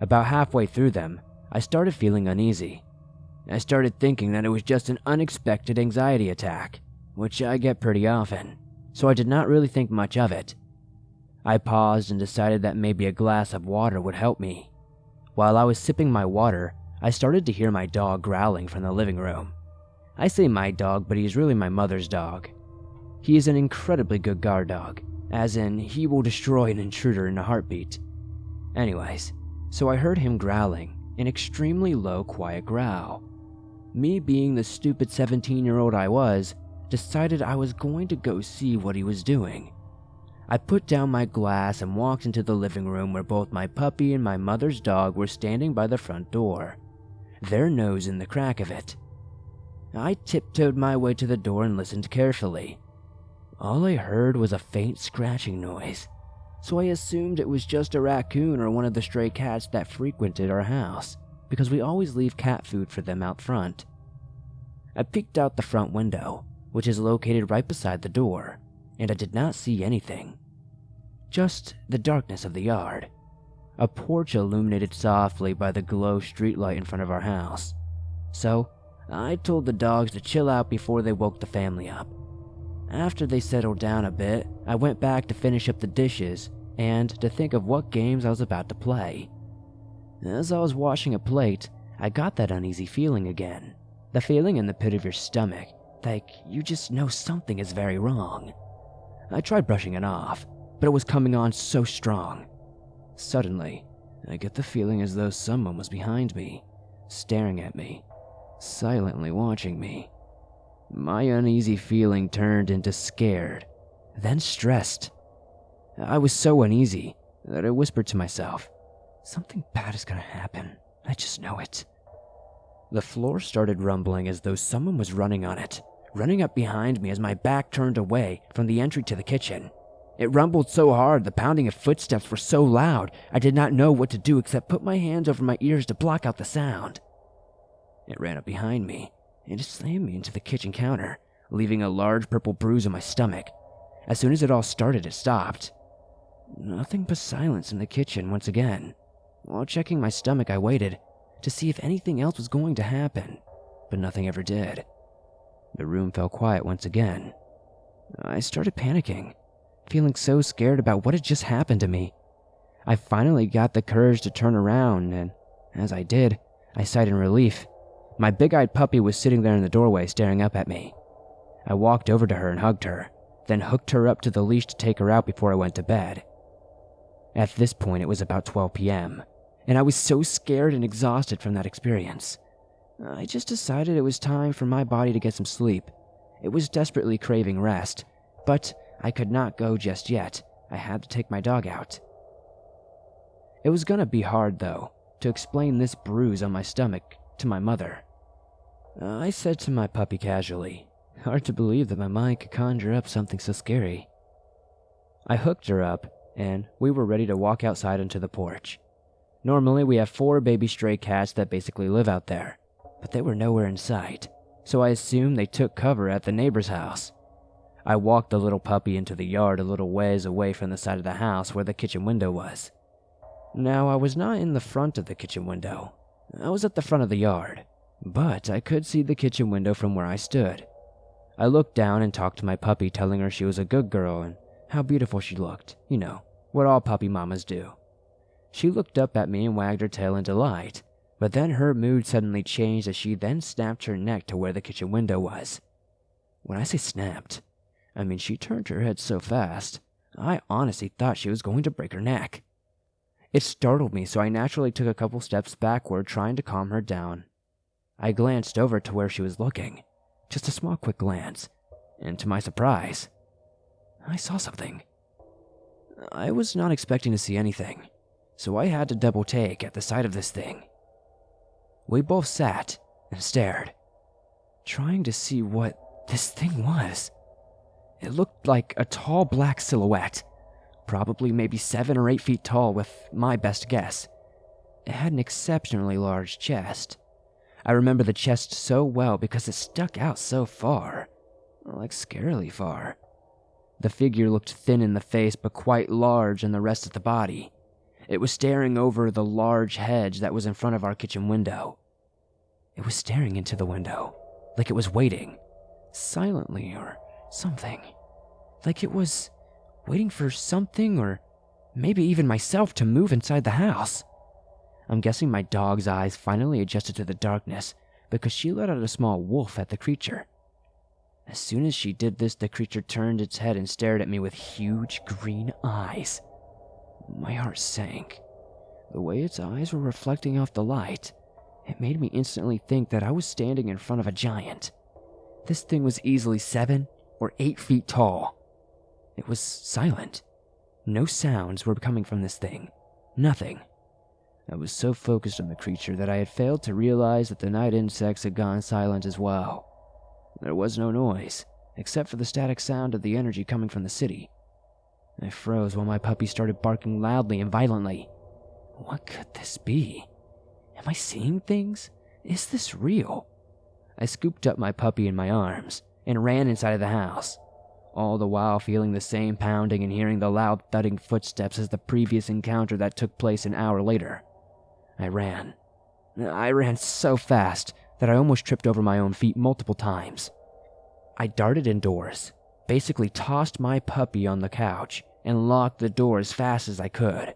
About halfway through them, I started feeling uneasy. I started thinking that it was just an unexpected anxiety attack, which I get pretty often, so I did not really think much of it. I paused and decided that maybe a glass of water would help me. While I was sipping my water, I started to hear my dog growling from the living room. I say my dog, but he is really my mother's dog. He is an incredibly good guard dog, as in he will destroy an intruder in a heartbeat. Anyways, so I heard him growling, an extremely low, quiet growl. Me being the stupid 17-year-old I was, decided I was going to go see what he was doing. I put down my glass and walked into the living room where both my puppy and my mother's dog were standing by the front door, their nose in the crack of it. I tiptoed my way to the door and listened carefully. All I heard was a faint scratching noise, so I assumed it was just a raccoon or one of the stray cats that frequented our house, because we always leave cat food for them out front. I peeked out the front window, which is located right beside the door, and I did not see anything. just the darkness of the yard. A porch illuminated softly by the glow streetlight in front of our house. So, I told the dogs to chill out before they woke the family up. After they settled down a bit, I went back to finish up the dishes and to think of what games I was about to play. As I was washing a plate, I got that uneasy feeling again. The feeling in the pit of your stomach, like you just know something is very wrong. I tried brushing it off, but it was coming on so strong. Suddenly, I get the feeling as though someone was behind me, staring at me, silently watching me. My uneasy feeling turned into scared, then stressed. I was so uneasy that I whispered to myself, "Something bad is gonna happen. I just know it." The floor started rumbling as though someone was running on it, running up behind me as my back turned away from the entry to the kitchen. It rumbled so hard, the pounding of footsteps were so loud, I did not know what to do except put my hands over my ears to block out the sound. It ran up behind me, and it slammed me into the kitchen counter, leaving a large purple bruise on my stomach. As soon as it all started, it stopped. Nothing but silence in the kitchen once again. While checking my stomach, I waited to see if anything else was going to happen, but nothing ever did. The room fell quiet once again. I started panicking, feeling so scared about what had just happened to me. I finally got the courage to turn around, and as I did, I sighed in relief. My big-eyed puppy was sitting there in the doorway staring up at me. I walked over to her and hugged her, then hooked her up to the leash to take her out before I went to bed. At this point, it was about 12 p.m., and I was so scared and exhausted from that experience. I just decided it was time for my body to get some sleep. It was desperately craving rest, but I could not go just yet. I had to take my dog out. It was gonna be hard, though, to explain this bruise on my stomach to my mother. I said to my puppy casually, "Hard to believe that my mind could conjure up something so scary." I hooked her up, and we were ready to walk outside onto the porch. Normally, we have 4 baby stray cats that basically live out there, but they were nowhere in sight, so I assumed they took cover at the neighbor's house. I walked the little puppy into the yard a little ways away from the side of the house where the kitchen window was. Now, I was not in the front of the kitchen window. I was at the front of the yard, but I could see the kitchen window from where I stood. I looked down and talked to my puppy, telling her she was a good girl and how beautiful she looked. You know, what all puppy mamas do. She looked up at me and wagged her tail in delight, but then her mood suddenly changed as she then snapped her neck to where the kitchen window was. When I say snapped, I mean she turned her head so fast, I honestly thought she was going to break her neck. It startled me, so I naturally took a couple steps backward, trying to calm her down. I glanced over to where she was looking, just a small quick glance, and to my surprise, I saw something. I was not expecting to see anything, so I had to double take at the sight of this thing. We both sat and stared, trying to see what this thing was. It looked like a tall black silhouette, probably maybe 7 or 8 feet tall with my best guess. It had an exceptionally large chest. I remember the chest so well because it stuck out so far, like scarily far. The figure looked thin in the face but quite large in the rest of the body. It was staring over the large hedge that was in front of our kitchen window. It was staring into the window, like it was waiting, silently or something. Like it was waiting for something or maybe even myself to move inside the house. I'm guessing my dog's eyes finally adjusted to the darkness because she let out a small woof at the creature. As soon as she did this, the creature turned its head and stared at me with huge green eyes. My heart sank. The way its eyes were reflecting off the light, it made me instantly think that I was standing in front of a giant. This thing was easily 7 or 8 feet tall. It was silent. No sounds were coming from this thing. Nothing. I was so focused on the creature that I had failed to realize that the night insects had gone silent as well. There was no noise, except for the static sound of the energy coming from the city. I froze while my puppy started barking loudly and violently. What could this be? Am I seeing things? Is this real? I scooped up my puppy in my arms and ran inside of the house. all the while feeling the same pounding and hearing the loud thudding footsteps as the previous encounter that took place an hour later. I ran. I ran so fast that I almost tripped over my own feet multiple times. I darted indoors, basically tossed my puppy on the couch, and locked the door as fast as I could.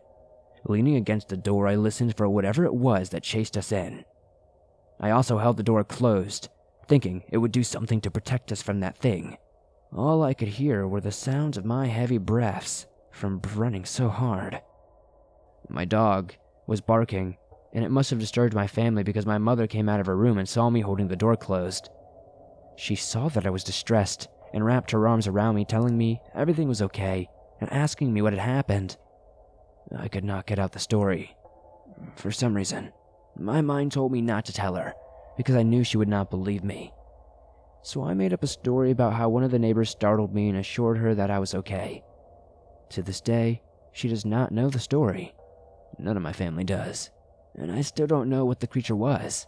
Leaning against the door, I listened for whatever it was that chased us in. I also held the door closed, thinking it would do something to protect us from that thing. All I could hear were the sounds of my heavy breaths from running so hard. My dog was barking, and it must have disturbed my family because my mother came out of her room and saw me holding the door closed. She saw that I was distressed and wrapped her arms around me, telling me everything was okay and asking me what had happened. I could not get out the story. For some reason, my mind told me not to tell her because I knew she would not believe me. So I made up a story about how one of the neighbors startled me and assured her that I was okay. To this day, she does not know the story. None of my family does. And I still don't know what the creature was.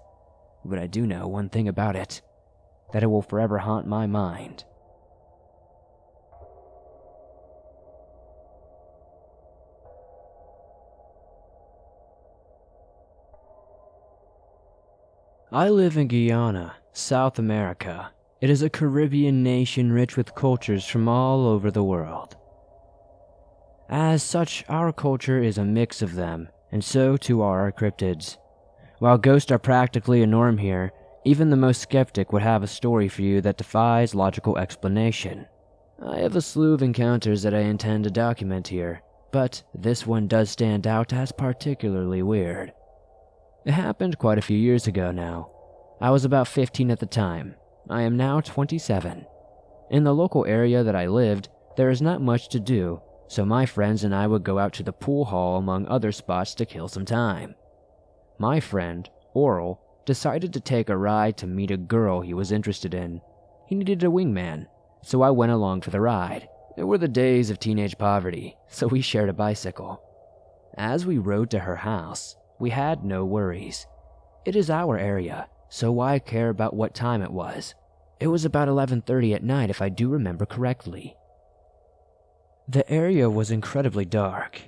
But I do know one thing about it, that it will forever haunt my mind. I live in Guyana, South America. It is a Caribbean nation rich with cultures from all over the world. As such, our culture is a mix of them, and so too are our cryptids. While ghosts are practically a norm here, even the most skeptic would have a story for you that defies logical explanation. I have a slew of encounters that I intend to document here, but this one does stand out as particularly weird. It happened quite a few years ago now. I was about 15 at the time. I am now 27. In the local area that I lived, there is not much to do, so my friends and I would go out to the pool hall among other spots to kill some time. My friend, Oral, decided to take a ride to meet a girl he was interested in. He needed a wingman, so I went along for the ride. It were the days of teenage poverty, so we shared a bicycle. As we rode to her house, we had no worries. It is our area, so why care about what time it was? It was about 11:30 at night if I do remember correctly. The area was incredibly dark.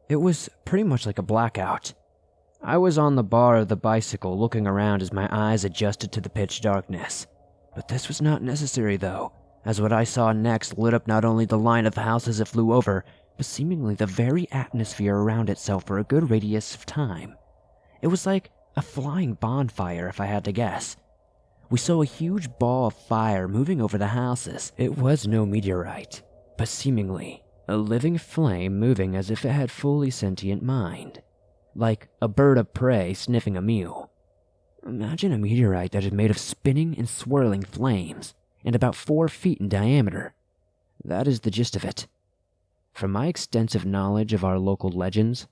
It was pretty much like a blackout. I was on the bar of the bicycle looking around as my eyes adjusted to the pitch darkness. But this was not necessary though, as what I saw next lit up not only the line of houses it flew over, but seemingly the very atmosphere around itself for a good radius of time. It was like a flying bonfire if I had to guess. We saw a huge ball of fire moving over the houses. It was no meteorite, but seemingly a living flame moving as if it had fully sentient mind. Like a bird of prey sniffing a meal. Imagine a meteorite that is made of spinning and swirling flames, and about 4 feet in diameter. That is the gist of it. From my extensive knowledge of our local legends,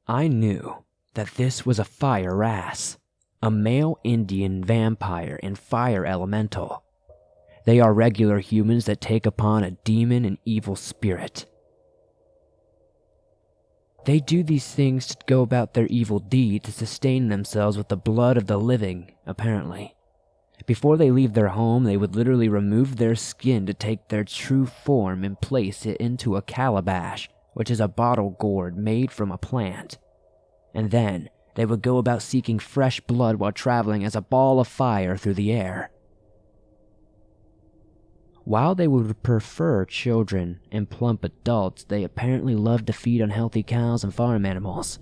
I knew that this was a fire wrasse, a male Indian vampire and fire elemental. They are regular humans that take upon a demon and evil spirit. They do these things to go about their evil deed to sustain themselves with the blood of the living, apparently. Before they leave their home, they would literally remove their skin to take their true form and place it into a calabash, which is a bottle gourd made from a plant. And then, they would go about seeking fresh blood while traveling as a ball of fire through the air. While they would prefer children and plump adults, they apparently loved to feed on healthy cows and farm animals.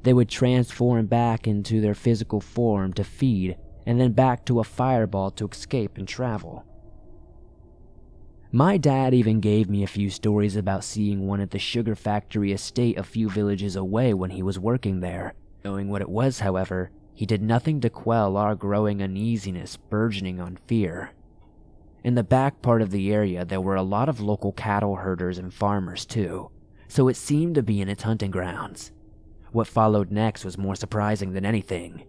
They would transform back into their physical form to feed, and then back to a fireball to escape and travel. My dad even gave me a few stories about seeing one at the sugar factory estate a few villages away when he was working there. Knowing what it was, however, he did nothing to quell our growing uneasiness burgeoning on fear. In the back part of the area, there were a lot of local cattle herders and farmers too, so it seemed to be in its hunting grounds. What followed next was more surprising than anything.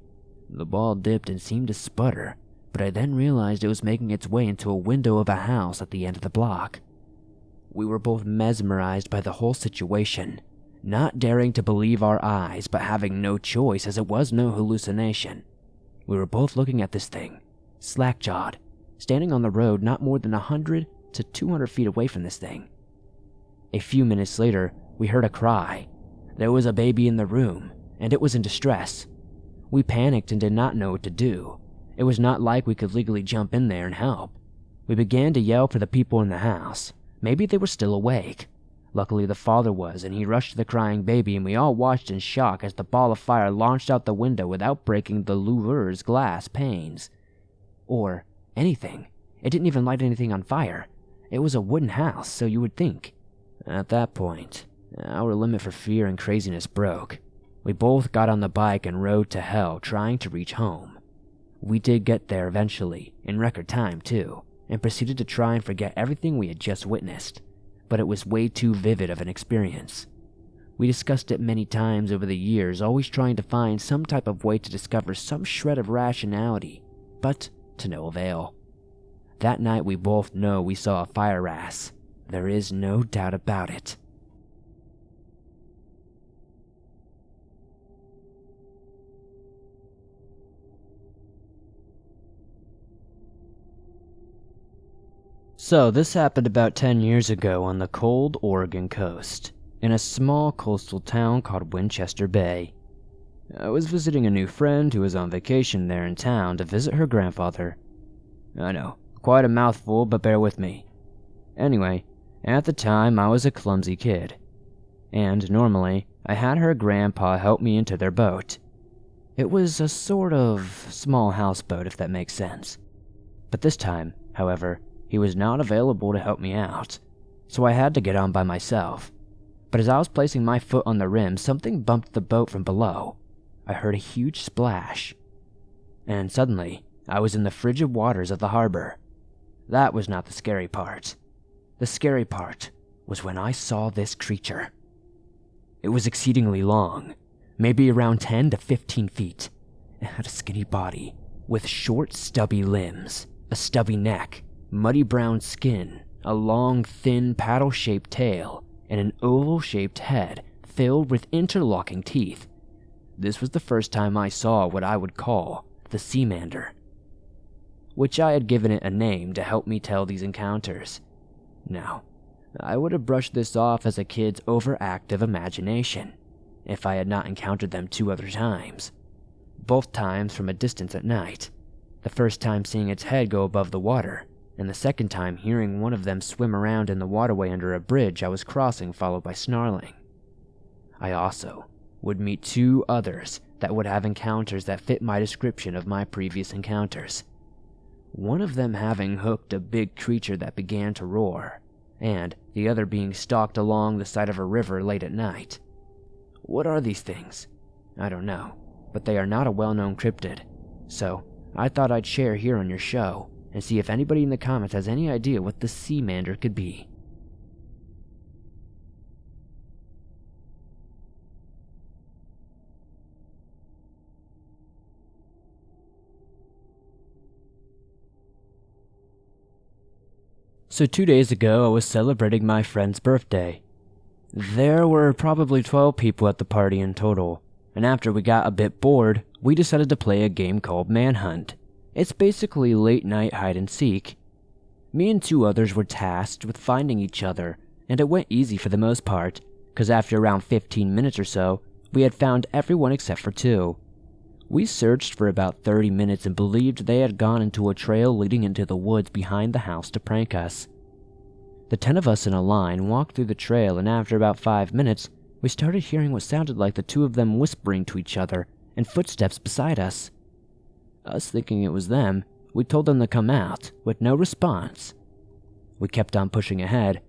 The ball dipped and seemed to sputter, but I then realized it was making its way into a window of a house at the end of the block. We were both mesmerized by the whole situation, not daring to believe our eyes, but having no choice as it was no hallucination. We were both looking at this thing, slack-jawed, standing on the road not more than 100 to 200 feet away from this thing. A few minutes later, we heard a cry. There was a baby in the room, and it was in distress. We panicked and did not know what to do. It was not like we could legally jump in there and help. We began to yell for the people in the house. Maybe they were still awake. Luckily, the father was, and he rushed to the crying baby, and we all watched in shock as the ball of fire launched out the window without breaking the louveur's glass panes. Or anything. It didn't even light anything on fire. It was a wooden house, so you would think. At that point, our limit for fear and craziness broke. We both got on the bike and rode to hell, trying to reach home. We did get there eventually, in record time too, and proceeded to try and forget everything we had just witnessed, but it was way too vivid of an experience. We discussed it many times over the years, always trying to find some type of way to discover some shred of rationality, but to no avail. That night we both know we saw a fire wrasse. There is no doubt about it. So this happened about 10 years ago on the cold Oregon coast, in a small coastal town called Winchester Bay. I was visiting a new friend who was on vacation there in town to visit her grandfather. I know, quite a mouthful, but bear with me. Anyway, at the time I was a clumsy kid, and normally I had her grandpa help me into their boat. It was a sort of small houseboat, if that makes sense. But this time, however, he was not available to help me out, so I had to get on by myself. But as I was placing my foot on the rim, something bumped the boat from below. I heard a huge splash, and suddenly, I was in the frigid waters of the harbor. That was not the scary part. The scary part was when I saw this creature. It was exceedingly long, maybe around 10 to 15 feet. It had a skinny body, with short, stubby limbs, a stubby neck, muddy brown skin, a long, thin, paddle-shaped tail, and an oval-shaped head filled with interlocking teeth. This was the first time I saw what I would call the seamander, which I had given it a name to help me tell these encounters. Now, I would have brushed this off as a kid's overactive imagination if I had not encountered them 2 other times, both times from a distance at night. The first time seeing its head go above the water, and the second time hearing one of them swim around in the waterway under a bridge I was crossing, followed by snarling. I also would meet 2 others that would have encounters that fit my description of my previous encounters. One of them having hooked a big creature that began to roar, and the other being stalked along the side of a river late at night. What are these things? I don't know, but they are not a well-known cryptid, so I thought I'd share here on your show, and see if anybody in the comments has any idea what the seamander could be. So 2 days ago, I was celebrating my friend's birthday. There were probably 12 people at the party in total, and after we got a bit bored, we decided to play a game called Manhunt. It's basically late night hide and seek. Me and 2 others were tasked with finding each other, and it went easy for the most part, because after around 15 minutes or so, we had found everyone except for 2. We searched for about 30 minutes and believed they had gone into a trail leading into the woods behind the house to prank us. The 10 of us in a line walked through the trail, and after about 5 minutes, we started hearing what sounded like the 2 of them whispering to each other and footsteps beside us. Us thinking it was them, we told them to come out, with no response. We kept on pushing ahead.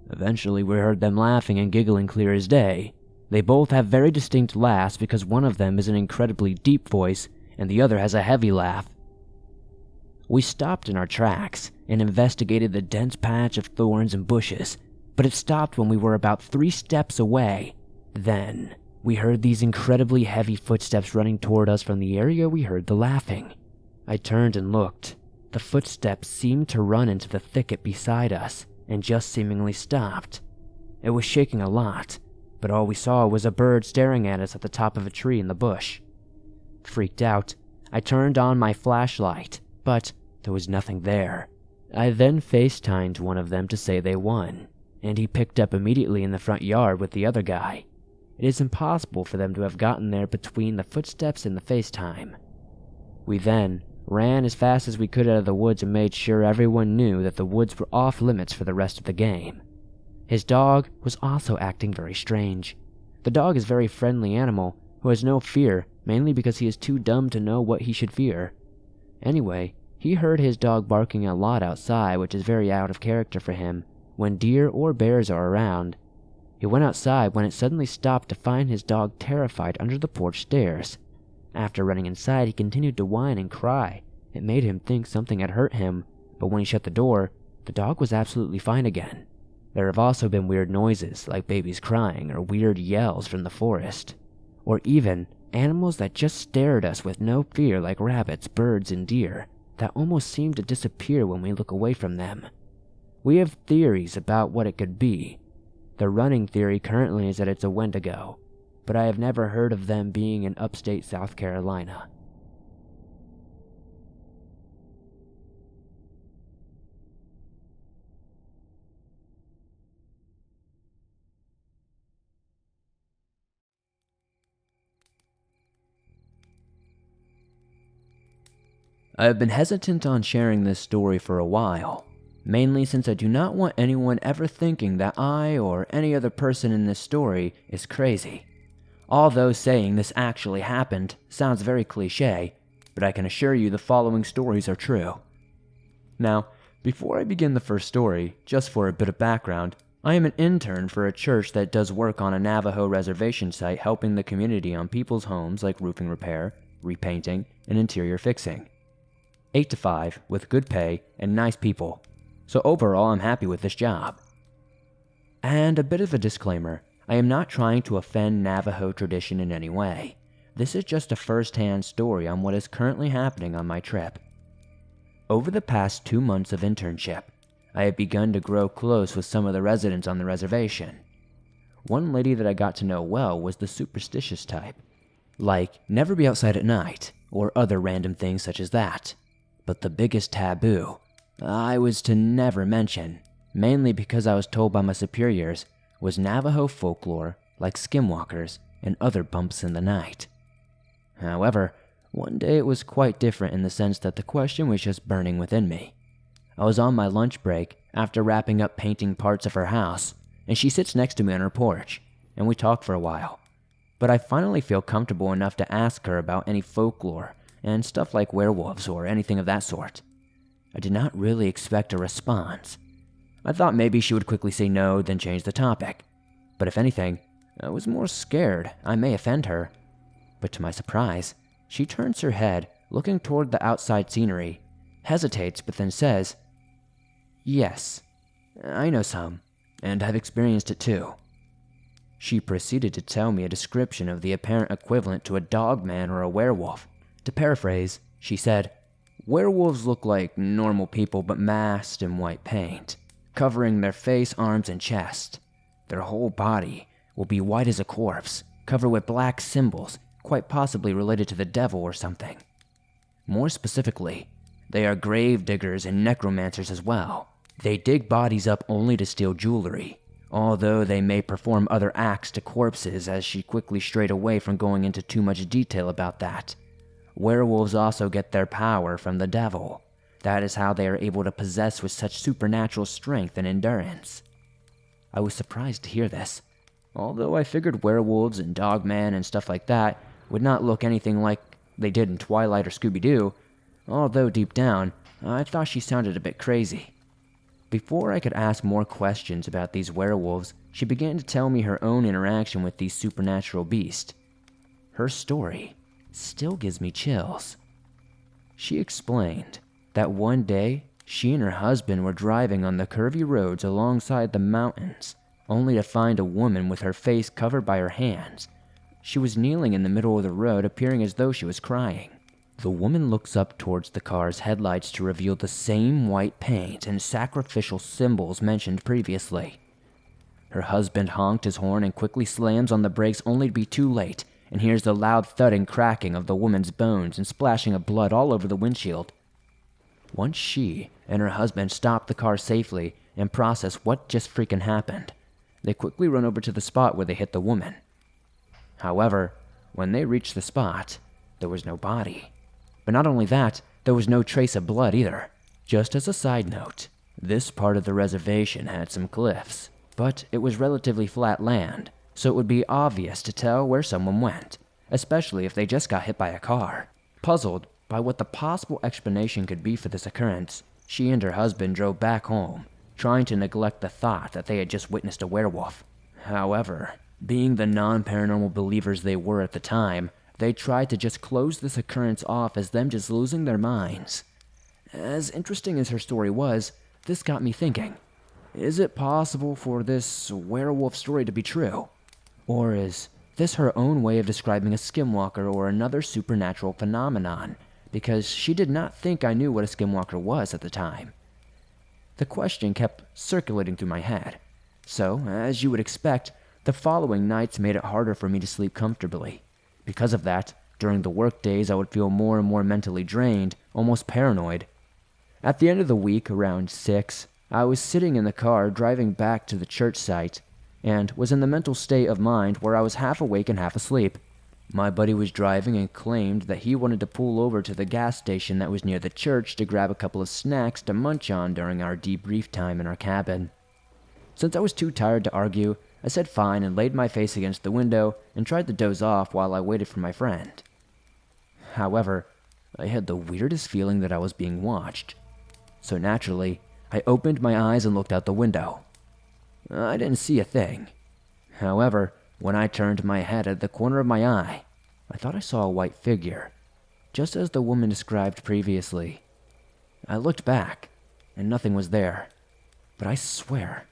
Eventually, we heard them laughing and giggling clear as day. They both have very distinct laughs because one of them is an incredibly deep voice and the other has a heavy laugh. We stopped in our tracks and investigated the dense patch of thorns and bushes, but it stopped when we were about 3 steps away. Then, we heard these incredibly heavy footsteps running toward us from the area we heard the laughing. I turned and looked. The footsteps seemed to run into the thicket beside us and just seemingly stopped. It was shaking a lot, but all we saw was a bird staring at us at the top of a tree in the bush. Freaked out, I turned on my flashlight, but there was nothing there. I then FaceTimed one of them to say they won, and he picked up immediately in the front yard with the other guy. It is impossible for them to have gotten there between the footsteps and the FaceTime. We then ran as fast as we could out of the woods and made sure everyone knew that the woods were off limits for the rest of the game. His dog was also acting very strange. The dog is a very friendly animal who has no fear, mainly because he is too dumb to know what he should fear. Anyway, he heard his dog barking a lot outside, which is very out of character for him when deer or bears are around. He went outside when it suddenly stopped to find his dog terrified under the porch stairs. After running inside, he continued to whine and cry. It made him think something had hurt him, but when he shut the door, the dog was absolutely fine again. There have also been weird noises, like babies crying or weird yells from the forest, or even animals that just stare at us with no fear, like rabbits, birds, and deer, that almost seem to disappear when we look away from them. We have theories about what it could be. The running theory currently is that it's a Wendigo, but I have never heard of them being in upstate South Carolina. I have been hesitant on sharing this story for a while, mainly since I do not want anyone ever thinking that I or any other person in this story is crazy. Although saying this actually happened sounds very cliche, but I can assure you the following stories are true. Now, before I begin the first story, just for a bit of background, I am an intern for a church that does work on a Navajo reservation site helping the community on people's homes like roofing repair, repainting, and interior fixing. 8 to 5 with good pay and nice people. So overall, I'm happy with this job. And a bit of a disclaimer, I am not trying to offend Navajo tradition in any way. This is just a first-hand story on what is currently happening on my trip. Over the past 2 months of internship, I have begun to grow close with some of the residents on the reservation. One lady that I got to know well was the superstitious type. Like, never be outside at night, or other random things such as that. But the biggest taboo, I was to never mention, mainly because I was told by my superiors, was Navajo folklore like skinwalkers and other bumps in the night. However, one day it was quite different in the sense that the question was just burning within me. I was on my lunch break after wrapping up painting parts of her house, and she sits next to me on her porch, and we talk for a while. But I finally feel comfortable enough to ask her about any folklore and stuff like werewolves or anything of that sort. I did not really expect a response. I thought maybe she would quickly say no, then change the topic. But if anything, I was more scared I may offend her. But to my surprise, she turns her head, looking toward the outside scenery, hesitates, but then says, "Yes, I know some, and I've experienced it too." She proceeded to tell me a description of the apparent equivalent to a dogman or a werewolf. To paraphrase, she said, "Werewolves look like normal people but masked in white paint, covering their face, arms, and chest. Their whole body will be white as a corpse, covered with black symbols, quite possibly related to the devil or something. More specifically, they are grave diggers and necromancers as well. They dig bodies up only to steal jewelry, although they may perform other acts to corpses," as she quickly strayed away from going into too much detail about that. "Werewolves also get their power from the devil. That is how they are able to possess with such supernatural strength and endurance." I was surprised to hear this, although I figured werewolves and dogman and stuff like that would not look anything like they did in Twilight or Scooby-Doo, although deep down, I thought she sounded a bit crazy. Before I could ask more questions about these werewolves, she began to tell me her own interaction with these supernatural beasts. Her story still gives me chills. She explained that one day, she and her husband were driving on the curvy roads alongside the mountains, only to find a woman with her face covered by her hands. She was kneeling in the middle of the road, appearing as though she was crying. The woman looks up towards the car's headlights to reveal the same white paint and sacrificial symbols mentioned previously. Her husband honked his horn and quickly slams on the brakes only to be too late, and hears the loud thudding cracking of the woman's bones and splashing of blood all over the windshield. Once she and her husband stop the car safely and process what just freaking happened, they quickly run over to the spot where they hit the woman. However, when they reached the spot, there was no body. But not only that, there was no trace of blood either. Just as a side note, this part of the reservation had some cliffs, but it was relatively flat land, so it would be obvious to tell where someone went, especially if they just got hit by a car. Puzzled by what the possible explanation could be for this occurrence, she and her husband drove back home, trying to neglect the thought that they had just witnessed a werewolf. However, being the non-paranormal believers they were at the time, they tried to just close this occurrence off as them just losing their minds. As interesting as her story was, this got me thinking, is it possible for this werewolf story to be true? Or is this her own way of describing a skinwalker or another supernatural phenomenon? Because she did not think I knew what a skinwalker was at the time. The question kept circulating through my head. So, as you would expect, the following nights made it harder for me to sleep comfortably. Because of that, during the work days I would feel more and more mentally drained, almost paranoid. At the end of the week, around 6, I was sitting in the car driving back to the church site, and was in the mental state of mind where I was half awake and half asleep. My buddy was driving and claimed that he wanted to pull over to the gas station that was near the church to grab a couple of snacks to munch on during our debrief time in our cabin. Since I was too tired to argue, I said fine and laid my face against the window and tried to doze off while I waited for my friend. However, I had the weirdest feeling that I was being watched. So naturally, I opened my eyes and looked out the window. I didn't see a thing. However, when I turned my head at the corner of my eye, I thought I saw a white figure, just as the woman described previously. I looked back, and nothing was there. But I swear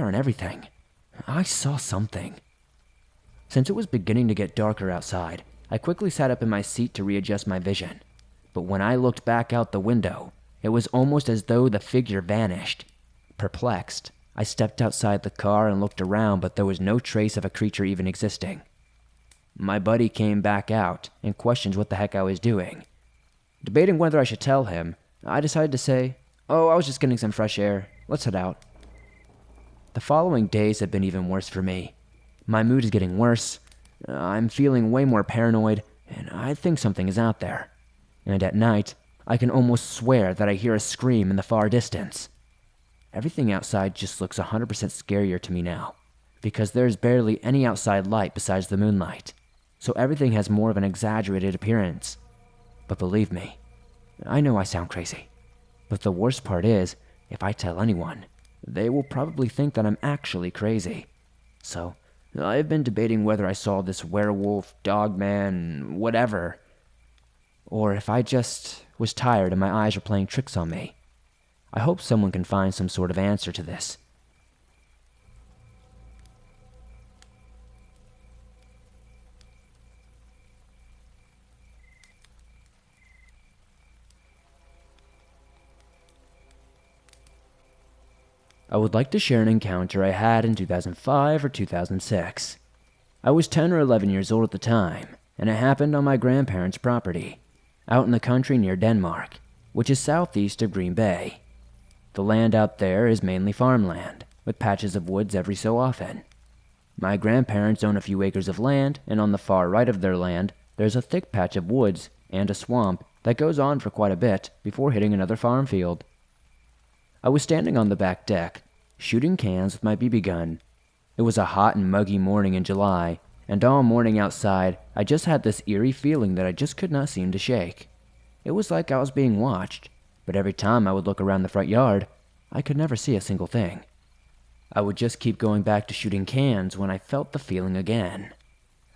on everything, I saw something. Since it was beginning to get darker outside, I quickly sat up in my seat to readjust my vision. But when I looked back out the window, it was almost as though the figure vanished. Perplexed, I stepped outside the car and looked around, but there was no trace of a creature even existing. My buddy came back out and questioned what the heck I was doing. Debating whether I should tell him, I decided to say, "Oh, I was just getting some fresh air. Let's head out." The following days have been even worse for me. My mood is getting worse. I'm feeling way more paranoid, and I think something is out there. And at night, I can almost swear that I hear a scream in the far distance. Everything outside just looks 100% scarier to me now, because there's barely any outside light besides the moonlight, so everything has more of an exaggerated appearance. But believe me, I know I sound crazy, but the worst part is, if I tell anyone, they will probably think that I'm actually crazy. So, I've been debating whether I saw this werewolf, dogman, whatever, or if I just was tired and my eyes were playing tricks on me. I hope someone can find some sort of answer to this. I would like to share an encounter I had in 2005 or 2006. I was 10 or 11 years old at the time, and it happened on my grandparents' property, out in the country near Denmark, which is southeast of Green Bay. The land out there is mainly farmland, with patches of woods every so often. My grandparents own a few acres of land, and on the far right of their land, there's a thick patch of woods and a swamp that goes on for quite a bit before hitting another farm field. I was standing on the back deck, shooting cans with my BB gun. It was a hot and muggy morning in July, and all morning outside, I just had this eerie feeling that I just could not seem to shake. It was like I was being watched, but every time I would look around the front yard, I could never see a single thing. I would just keep going back to shooting cans when I felt the feeling again.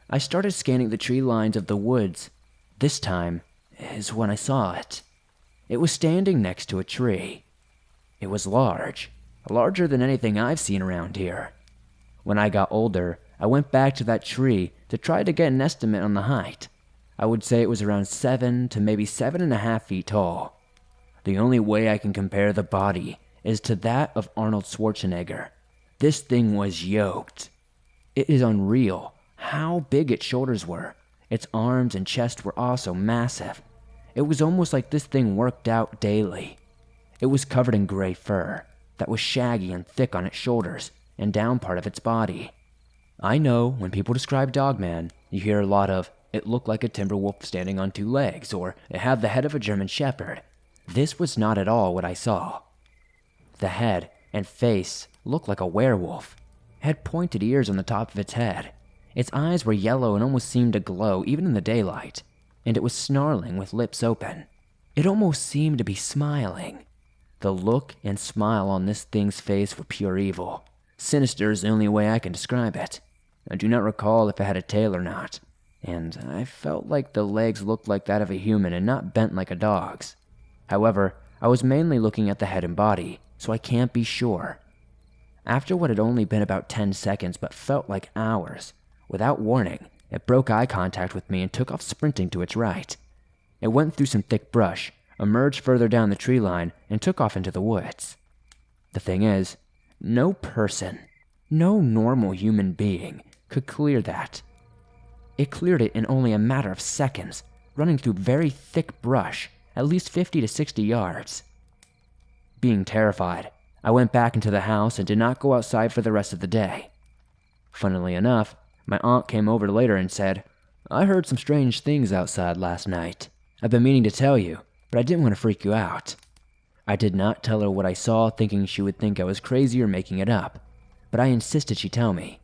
I started scanning the tree lines of the woods. This time is when I saw it. It was standing next to a tree. It was large, larger than anything I've seen around here. When I got older, I went back to that tree to try to get an estimate on the height. I would say it was around 7 to maybe 7.5 feet tall. The only way I can compare the body is to that of Arnold Schwarzenegger. This thing was yoked. It is unreal how big its shoulders were. Its arms and chest were also massive. It was almost like this thing worked out daily. It was covered in gray fur that was shaggy and thick on its shoulders and down part of its body. I know when people describe Dogman, you hear a lot of, it looked like a timber wolf standing on two legs, or it had the head of a German shepherd. This was not at all what I saw. The head and face looked like a werewolf. It had pointed ears on the top of its head. Its eyes were yellow and almost seemed to glow even in the daylight, and it was snarling with lips open. It almost seemed to be smiling. The look and smile on this thing's face were pure evil. Sinister is the only way I can describe it. I do not recall if it had a tail or not, and I felt like the legs looked like that of a human and not bent like a dog's. However, I was mainly looking at the head and body, so I can't be sure. After what had only been about 10 seconds but felt like hours, without warning, it broke eye contact with me and took off sprinting to its right. It went through some thick brush, emerged further down the tree line, and took off into the woods. The thing is, no person, no normal human being, could clear that. It cleared it in only a matter of seconds, running through very thick brush, at least 50 to 60 yards. Being terrified, I went back into the house and did not go outside for the rest of the day. Funnily enough, my aunt came over later and said, "I heard some strange things outside last night. I've been meaning to tell you, but I didn't want to freak you out." I did not tell her what I saw, thinking she would think I was crazy or making it up, but I insisted she tell me.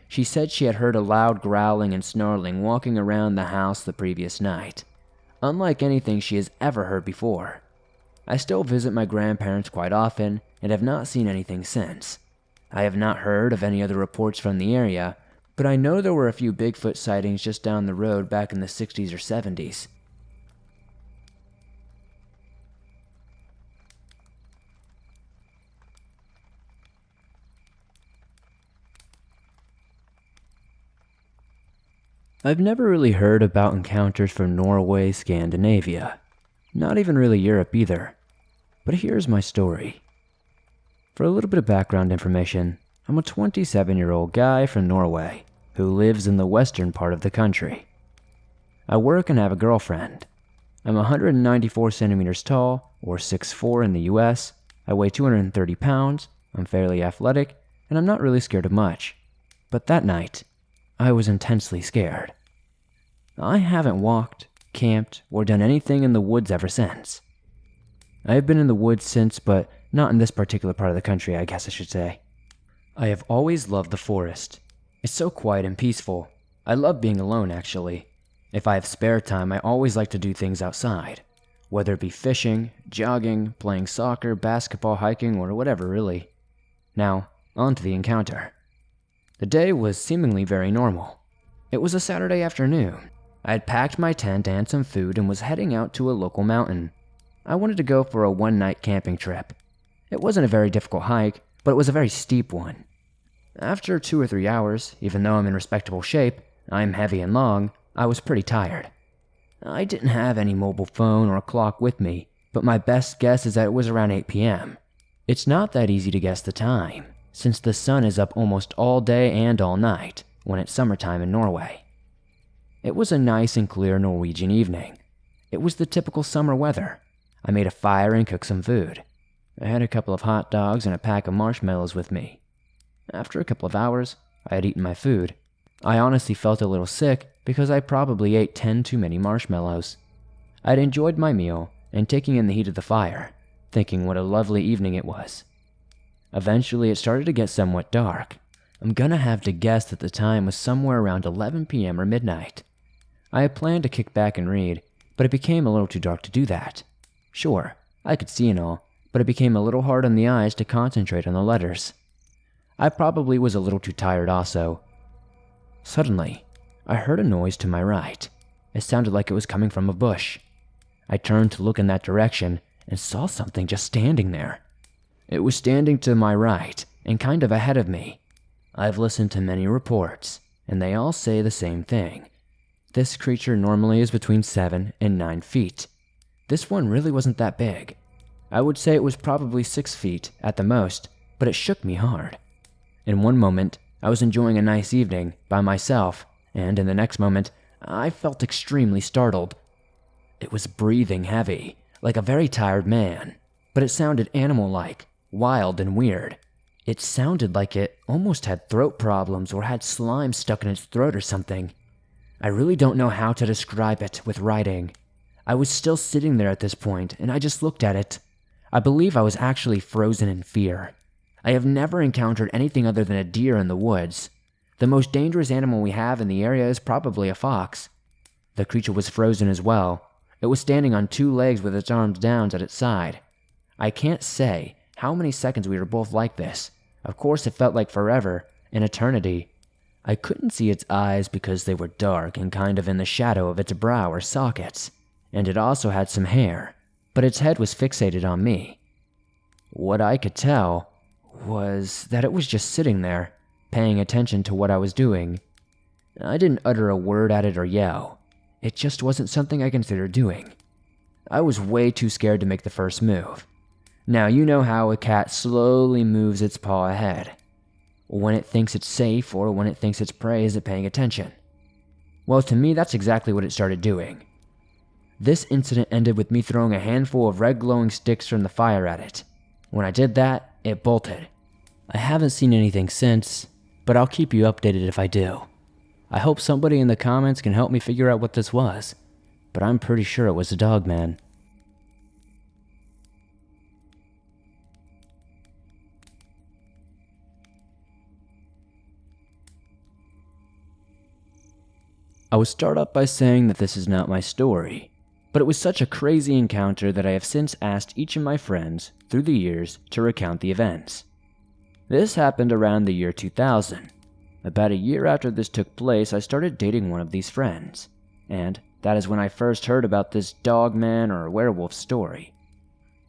She said she had heard a loud growling and snarling walking around the house the previous night, unlike anything she has ever heard before. I still visit my grandparents quite often and have not seen anything since. I have not heard of any other reports from the area, but I know there were a few Bigfoot sightings just down the road back in the 60s or 70s. I've never really heard about encounters from Norway, Scandinavia. Not even really Europe either. But here's my story. For a little bit of background information, I'm a 27-year-old guy from Norway who lives in the western part of the country. I work and have a girlfriend. I'm 194 centimeters tall, or 6'4" in the US. I weigh 230 pounds, I'm fairly athletic, and I'm not really scared of much. But that night, I was intensely scared. I haven't walked, camped, or done anything in the woods ever since. I have been in the woods since, but not in this particular part of the country, I guess I should say. I have always loved the forest. It's so quiet and peaceful. I love being alone, actually. If I have spare time, I always like to do things outside, whether it be fishing, jogging, playing soccer, basketball, hiking, or whatever really. Now, on to the encounter. The day was seemingly very normal. It was a Saturday afternoon. I had packed my tent and some food and was heading out to a local mountain. I wanted to go for a one-night camping trip. It wasn't a very difficult hike, but it was a very steep one. After 2 or 3 hours, even though I'm in respectable shape, I'm heavy and long, I was pretty tired. I didn't have any mobile phone or clock with me, but my best guess is that it was around 8 p.m. It's not that easy to guess the time, since the sun is up almost all day and all night when it's summertime in Norway. It was a nice and clear Norwegian evening. It was the typical summer weather. I made a fire and cooked some food. I had a couple of hot dogs and a pack of marshmallows with me. After a couple of hours, I had eaten my food. I honestly felt a little sick because I probably ate 10 too many marshmallows. I had enjoyed my meal and taking in the heat of the fire, thinking what a lovely evening it was. Eventually, it started to get somewhat dark. I'm gonna have to guess that the time was somewhere around 11 p.m. or midnight. I had planned to kick back and read, but it became a little too dark to do that. Sure, I could see and all, but it became a little hard on the eyes to concentrate on the letters. I probably was a little too tired also. Suddenly, I heard a noise to my right. It sounded like it was coming from a bush. I turned to look in that direction and saw something just standing there. It was standing to my right and kind of ahead of me. I've listened to many reports, and they all say the same thing. This creature normally is between 7 and 9 feet. This one really wasn't that big. I would say it was probably 6 feet at the most, but it shook me hard. In one moment, I was enjoying a nice evening by myself, and in the next moment, I felt extremely startled. It was breathing heavy, like a very tired man, but it sounded animal-like, wild and weird. It sounded like it almost had throat problems or had slime stuck in its throat or something. I really don't know how to describe it with writing. I was still sitting there at this point, and I just looked at it. I believe I was actually frozen in fear. I have never encountered anything other than a deer in the woods. The most dangerous animal we have in the area is probably a fox. The creature was frozen as well. It was standing on two legs with its arms down at its side. I can't say how many seconds we were both like this. Of course, it felt like forever, an eternity. I couldn't see its eyes because they were dark and kind of in the shadow of its brow or sockets, and it also had some hair, but its head was fixated on me. What I could tell was that it was just sitting there, paying attention to what I was doing. I didn't utter a word at it or yell. It just wasn't something I considered doing. I was way too scared to make the first move. Now, you know how a cat slowly moves its paw ahead. When it thinks it's safe or when it thinks its prey isn't paying attention. Well, to me, that's exactly what it started doing. This incident ended with me throwing a handful of red glowing sticks from the fire at it. When I did that, it bolted. I haven't seen anything since, but I'll keep you updated if I do. I hope somebody in the comments can help me figure out what this was, but I'm pretty sure it was a dog man. I would start off by saying that this is not my story, but it was such a crazy encounter that I have since asked each of my friends through the years to recount the events. This happened around the year 2000. About a year after this took place, I started dating one of these friends, and that is when I first heard about this dog man or werewolf story.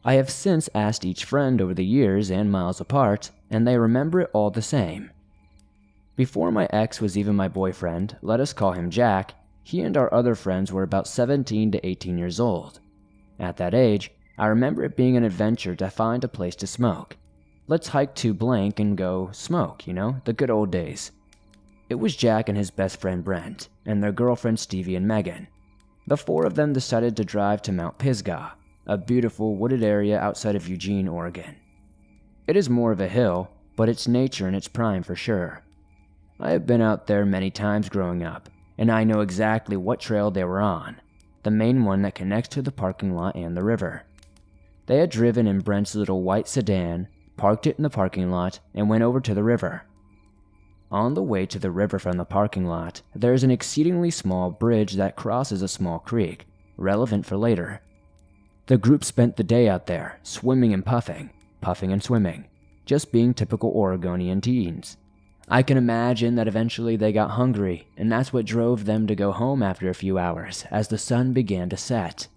I have since asked each friend over the years and miles apart, and they remember it all the same. Before my ex was even my boyfriend, let us call him Jack, he and our other friends were about 17 to 18 years old. At that age, I remember it being an adventure to find a place to smoke. Let's hike to blank and go smoke, the good old days. It was Jack and his best friend Brent, and their girlfriends Stevie and Megan. The four of them decided to drive to Mount Pisgah, a beautiful wooded area outside of Eugene, Oregon. It is more of a hill, but it's nature in its prime for sure. I have been out there many times growing up, and I know exactly what trail they were on, the main one that connects to the parking lot and the river. They had driven in Brent's little white sedan, parked it in the parking lot, and went over to the river. On the way to the river from the parking lot, there is an exceedingly small bridge that crosses a small creek, relevant for later. The group spent the day out there, swimming and puffing and swimming, just being typical Oregonian teens. I can imagine that eventually they got hungry, and that's what drove them to go home after a few hours as the sun began to set.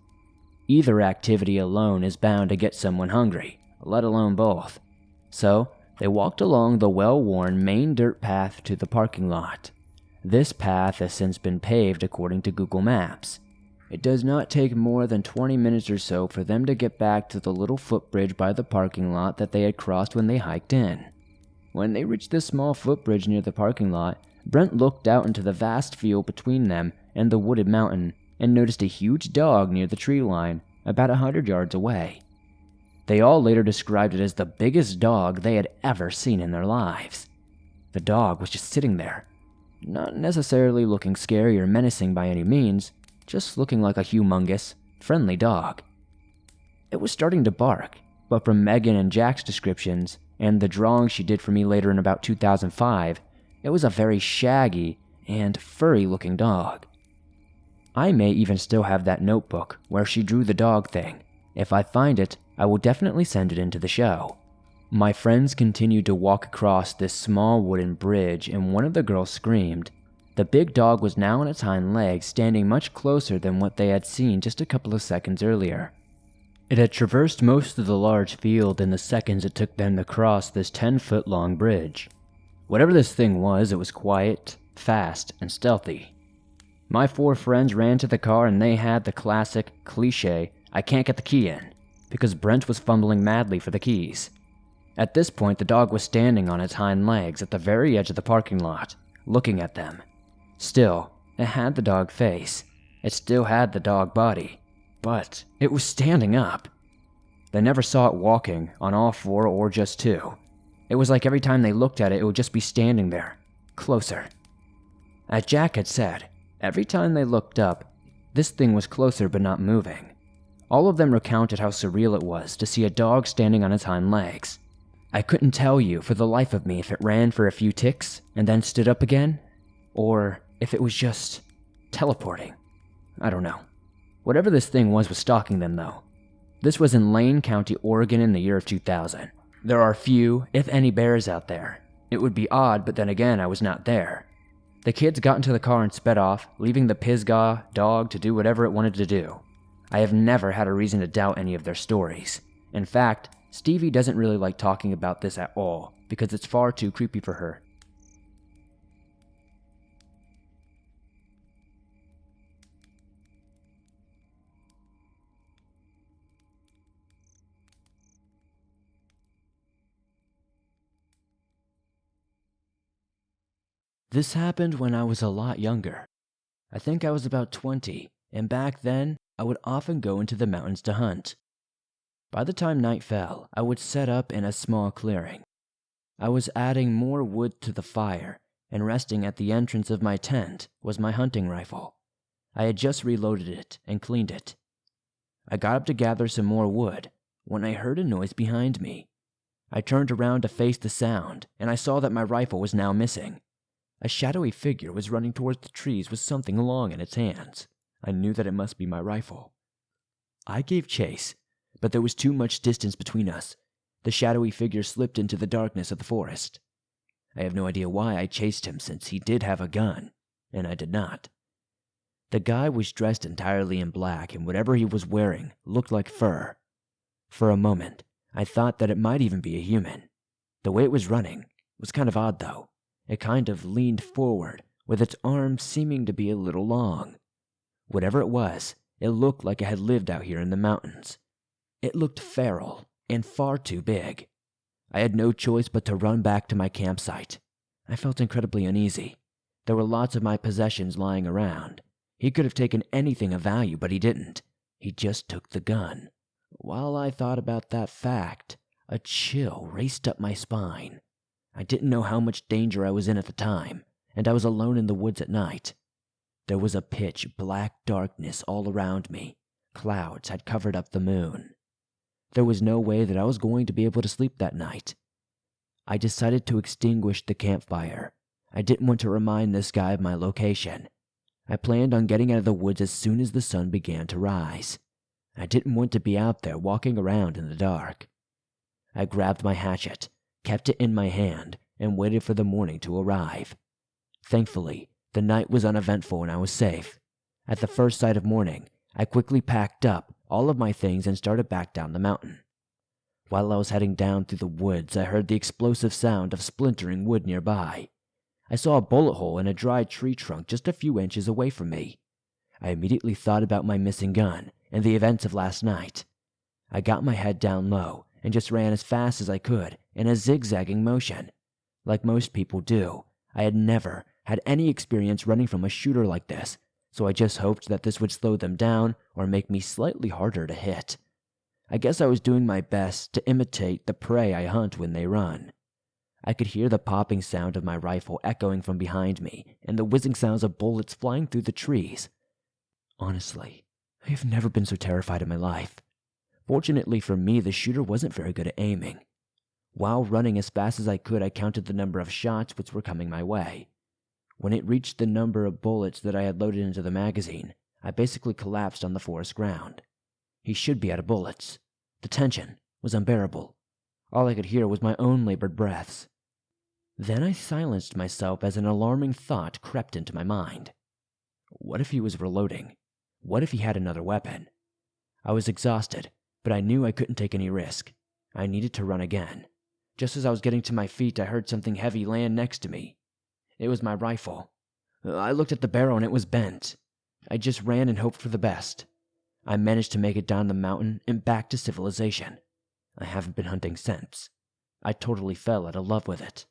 Either activity alone is bound to get someone hungry, let alone both. So, they walked along the well-worn main dirt path to the parking lot. This path has since been paved according to Google Maps. It does not take more than 20 minutes or so for them to get back to the little footbridge by the parking lot that they had crossed when they hiked in. When they reached this small footbridge near the parking lot, Brent looked out into the vast field between them and the wooded mountain and noticed a huge dog near the tree line, about 100 yards away. They all later described it as the biggest dog they had ever seen in their lives. The dog was just sitting there, not necessarily looking scary or menacing by any means, just looking like a humongous, friendly dog. It was starting to bark, but from Megan and Jack's descriptions, and the drawing she did for me later in about 2005, it was a very shaggy and furry-looking dog. I may even still have that notebook where she drew the dog thing. If I find it, I will definitely send it into the show. My friends continued to walk across this small wooden bridge, and one of the girls screamed. The big dog was now on its hind legs, standing much closer than what they had seen just a couple of seconds earlier. It had traversed most of the large field in the seconds it took them to cross this 10-foot-long bridge. Whatever this thing was, it was quiet, fast, and stealthy. My four friends ran to the car and they had the classic, cliche, "I can't get the key in," because Brent was fumbling madly for the keys. At this point, the dog was standing on its hind legs at the very edge of the parking lot, looking at them. Still, it had the dog face. It still had the dog body. but it was standing up. They never saw it walking on all four or just two. It was like every time they looked at it, it would just be standing there, closer. As Jack had said, every time they looked up, this thing was closer but not moving. All of them recounted how surreal it was to see a dog standing on its hind legs. I couldn't tell you for the life of me if it ran for a few ticks and then stood up again, or if it was just teleporting. I don't know. Whatever this thing was stalking them though. This was in Lane County, Oregon in the year of 2000. There are few, if any, bears out there. It would be odd, but then again, I was not there. The kids got into the car and sped off, leaving the Pisgah dog to do whatever it wanted to do. I have never had a reason to doubt any of their stories. In fact, Stevie doesn't really like talking about this at all, because it's far too creepy for her. This happened when I was a lot younger. I think I was about 20, and back then, I would often go into the mountains to hunt. By the time night fell, I would set up in a small clearing. I was adding more wood to the fire, and resting at the entrance of my tent was my hunting rifle. I had just reloaded it and cleaned it. I got up to gather some more wood when I heard a noise behind me. I turned around to face the sound, and I saw that my rifle was now missing. A shadowy figure was running towards the trees with something long in its hands. I knew that it must be my rifle. I gave chase, but there was too much distance between us. The shadowy figure slipped into the darkness of the forest. I have no idea why I chased him since he did have a gun, and I did not. The guy was dressed entirely in black, and whatever he was wearing looked like fur. For a moment, I thought that it might even be a human. The way it was running was kind of odd though. It kind of leaned forward, with its arms seeming to be a little long. Whatever it was, it looked like it had lived out here in the mountains. It looked feral and far too big. I had no choice but to run back to my campsite. I felt incredibly uneasy. There were lots of my possessions lying around. He could have taken anything of value, but he didn't. He just took the gun. While I thought about that fact, a chill raced up my spine. I didn't know how much danger I was in at the time, and I was alone in the woods at night. There was a pitch black darkness all around me. Clouds had covered up the moon. There was no way that I was going to be able to sleep that night. I decided to extinguish the campfire. I didn't want to remind this guy of my location. I planned on getting out of the woods as soon as the sun began to rise. I didn't want to be out there walking around in the dark. I grabbed my hatchet, kept it in my hand, and waited for the morning to arrive. Thankfully, the night was uneventful and I was safe. At the first sight of morning, I quickly packed up all of my things and started back down the mountain. While I was heading down through the woods, I heard the explosive sound of splintering wood nearby. I saw a bullet hole in a dry tree trunk just a few inches away from me. I immediately thought about my missing gun and the events of last night. I got my head down low and just ran as fast as I could in a zigzagging motion. Like most people do, I had never had any experience running from a shooter like this, so I just hoped that this would slow them down or make me slightly harder to hit. I guess I was doing my best to imitate the prey I hunt when they run. I could hear the popping sound of my rifle echoing from behind me and the whizzing sounds of bullets flying through the trees. Honestly, I have never been so terrified in my life. Fortunately for me, the shooter wasn't very good at aiming. While running as fast as I could, I counted the number of shots which were coming my way. When it reached the number of bullets that I had loaded into the magazine, I basically collapsed on the forest ground. He should be out of bullets. The tension was unbearable. All I could hear was my own labored breaths. Then I silenced myself as an alarming thought crept into my mind. What if he was reloading? What if he had another weapon? I was exhausted, but I knew I couldn't take any risk. I needed to run again. Just as I was getting to my feet, I heard something heavy land next to me. It was my rifle. I looked at the barrel and it was bent. I just ran and hoped for the best. I managed to make it down the mountain and back to civilization. I haven't been hunting since. I totally fell out of love with it.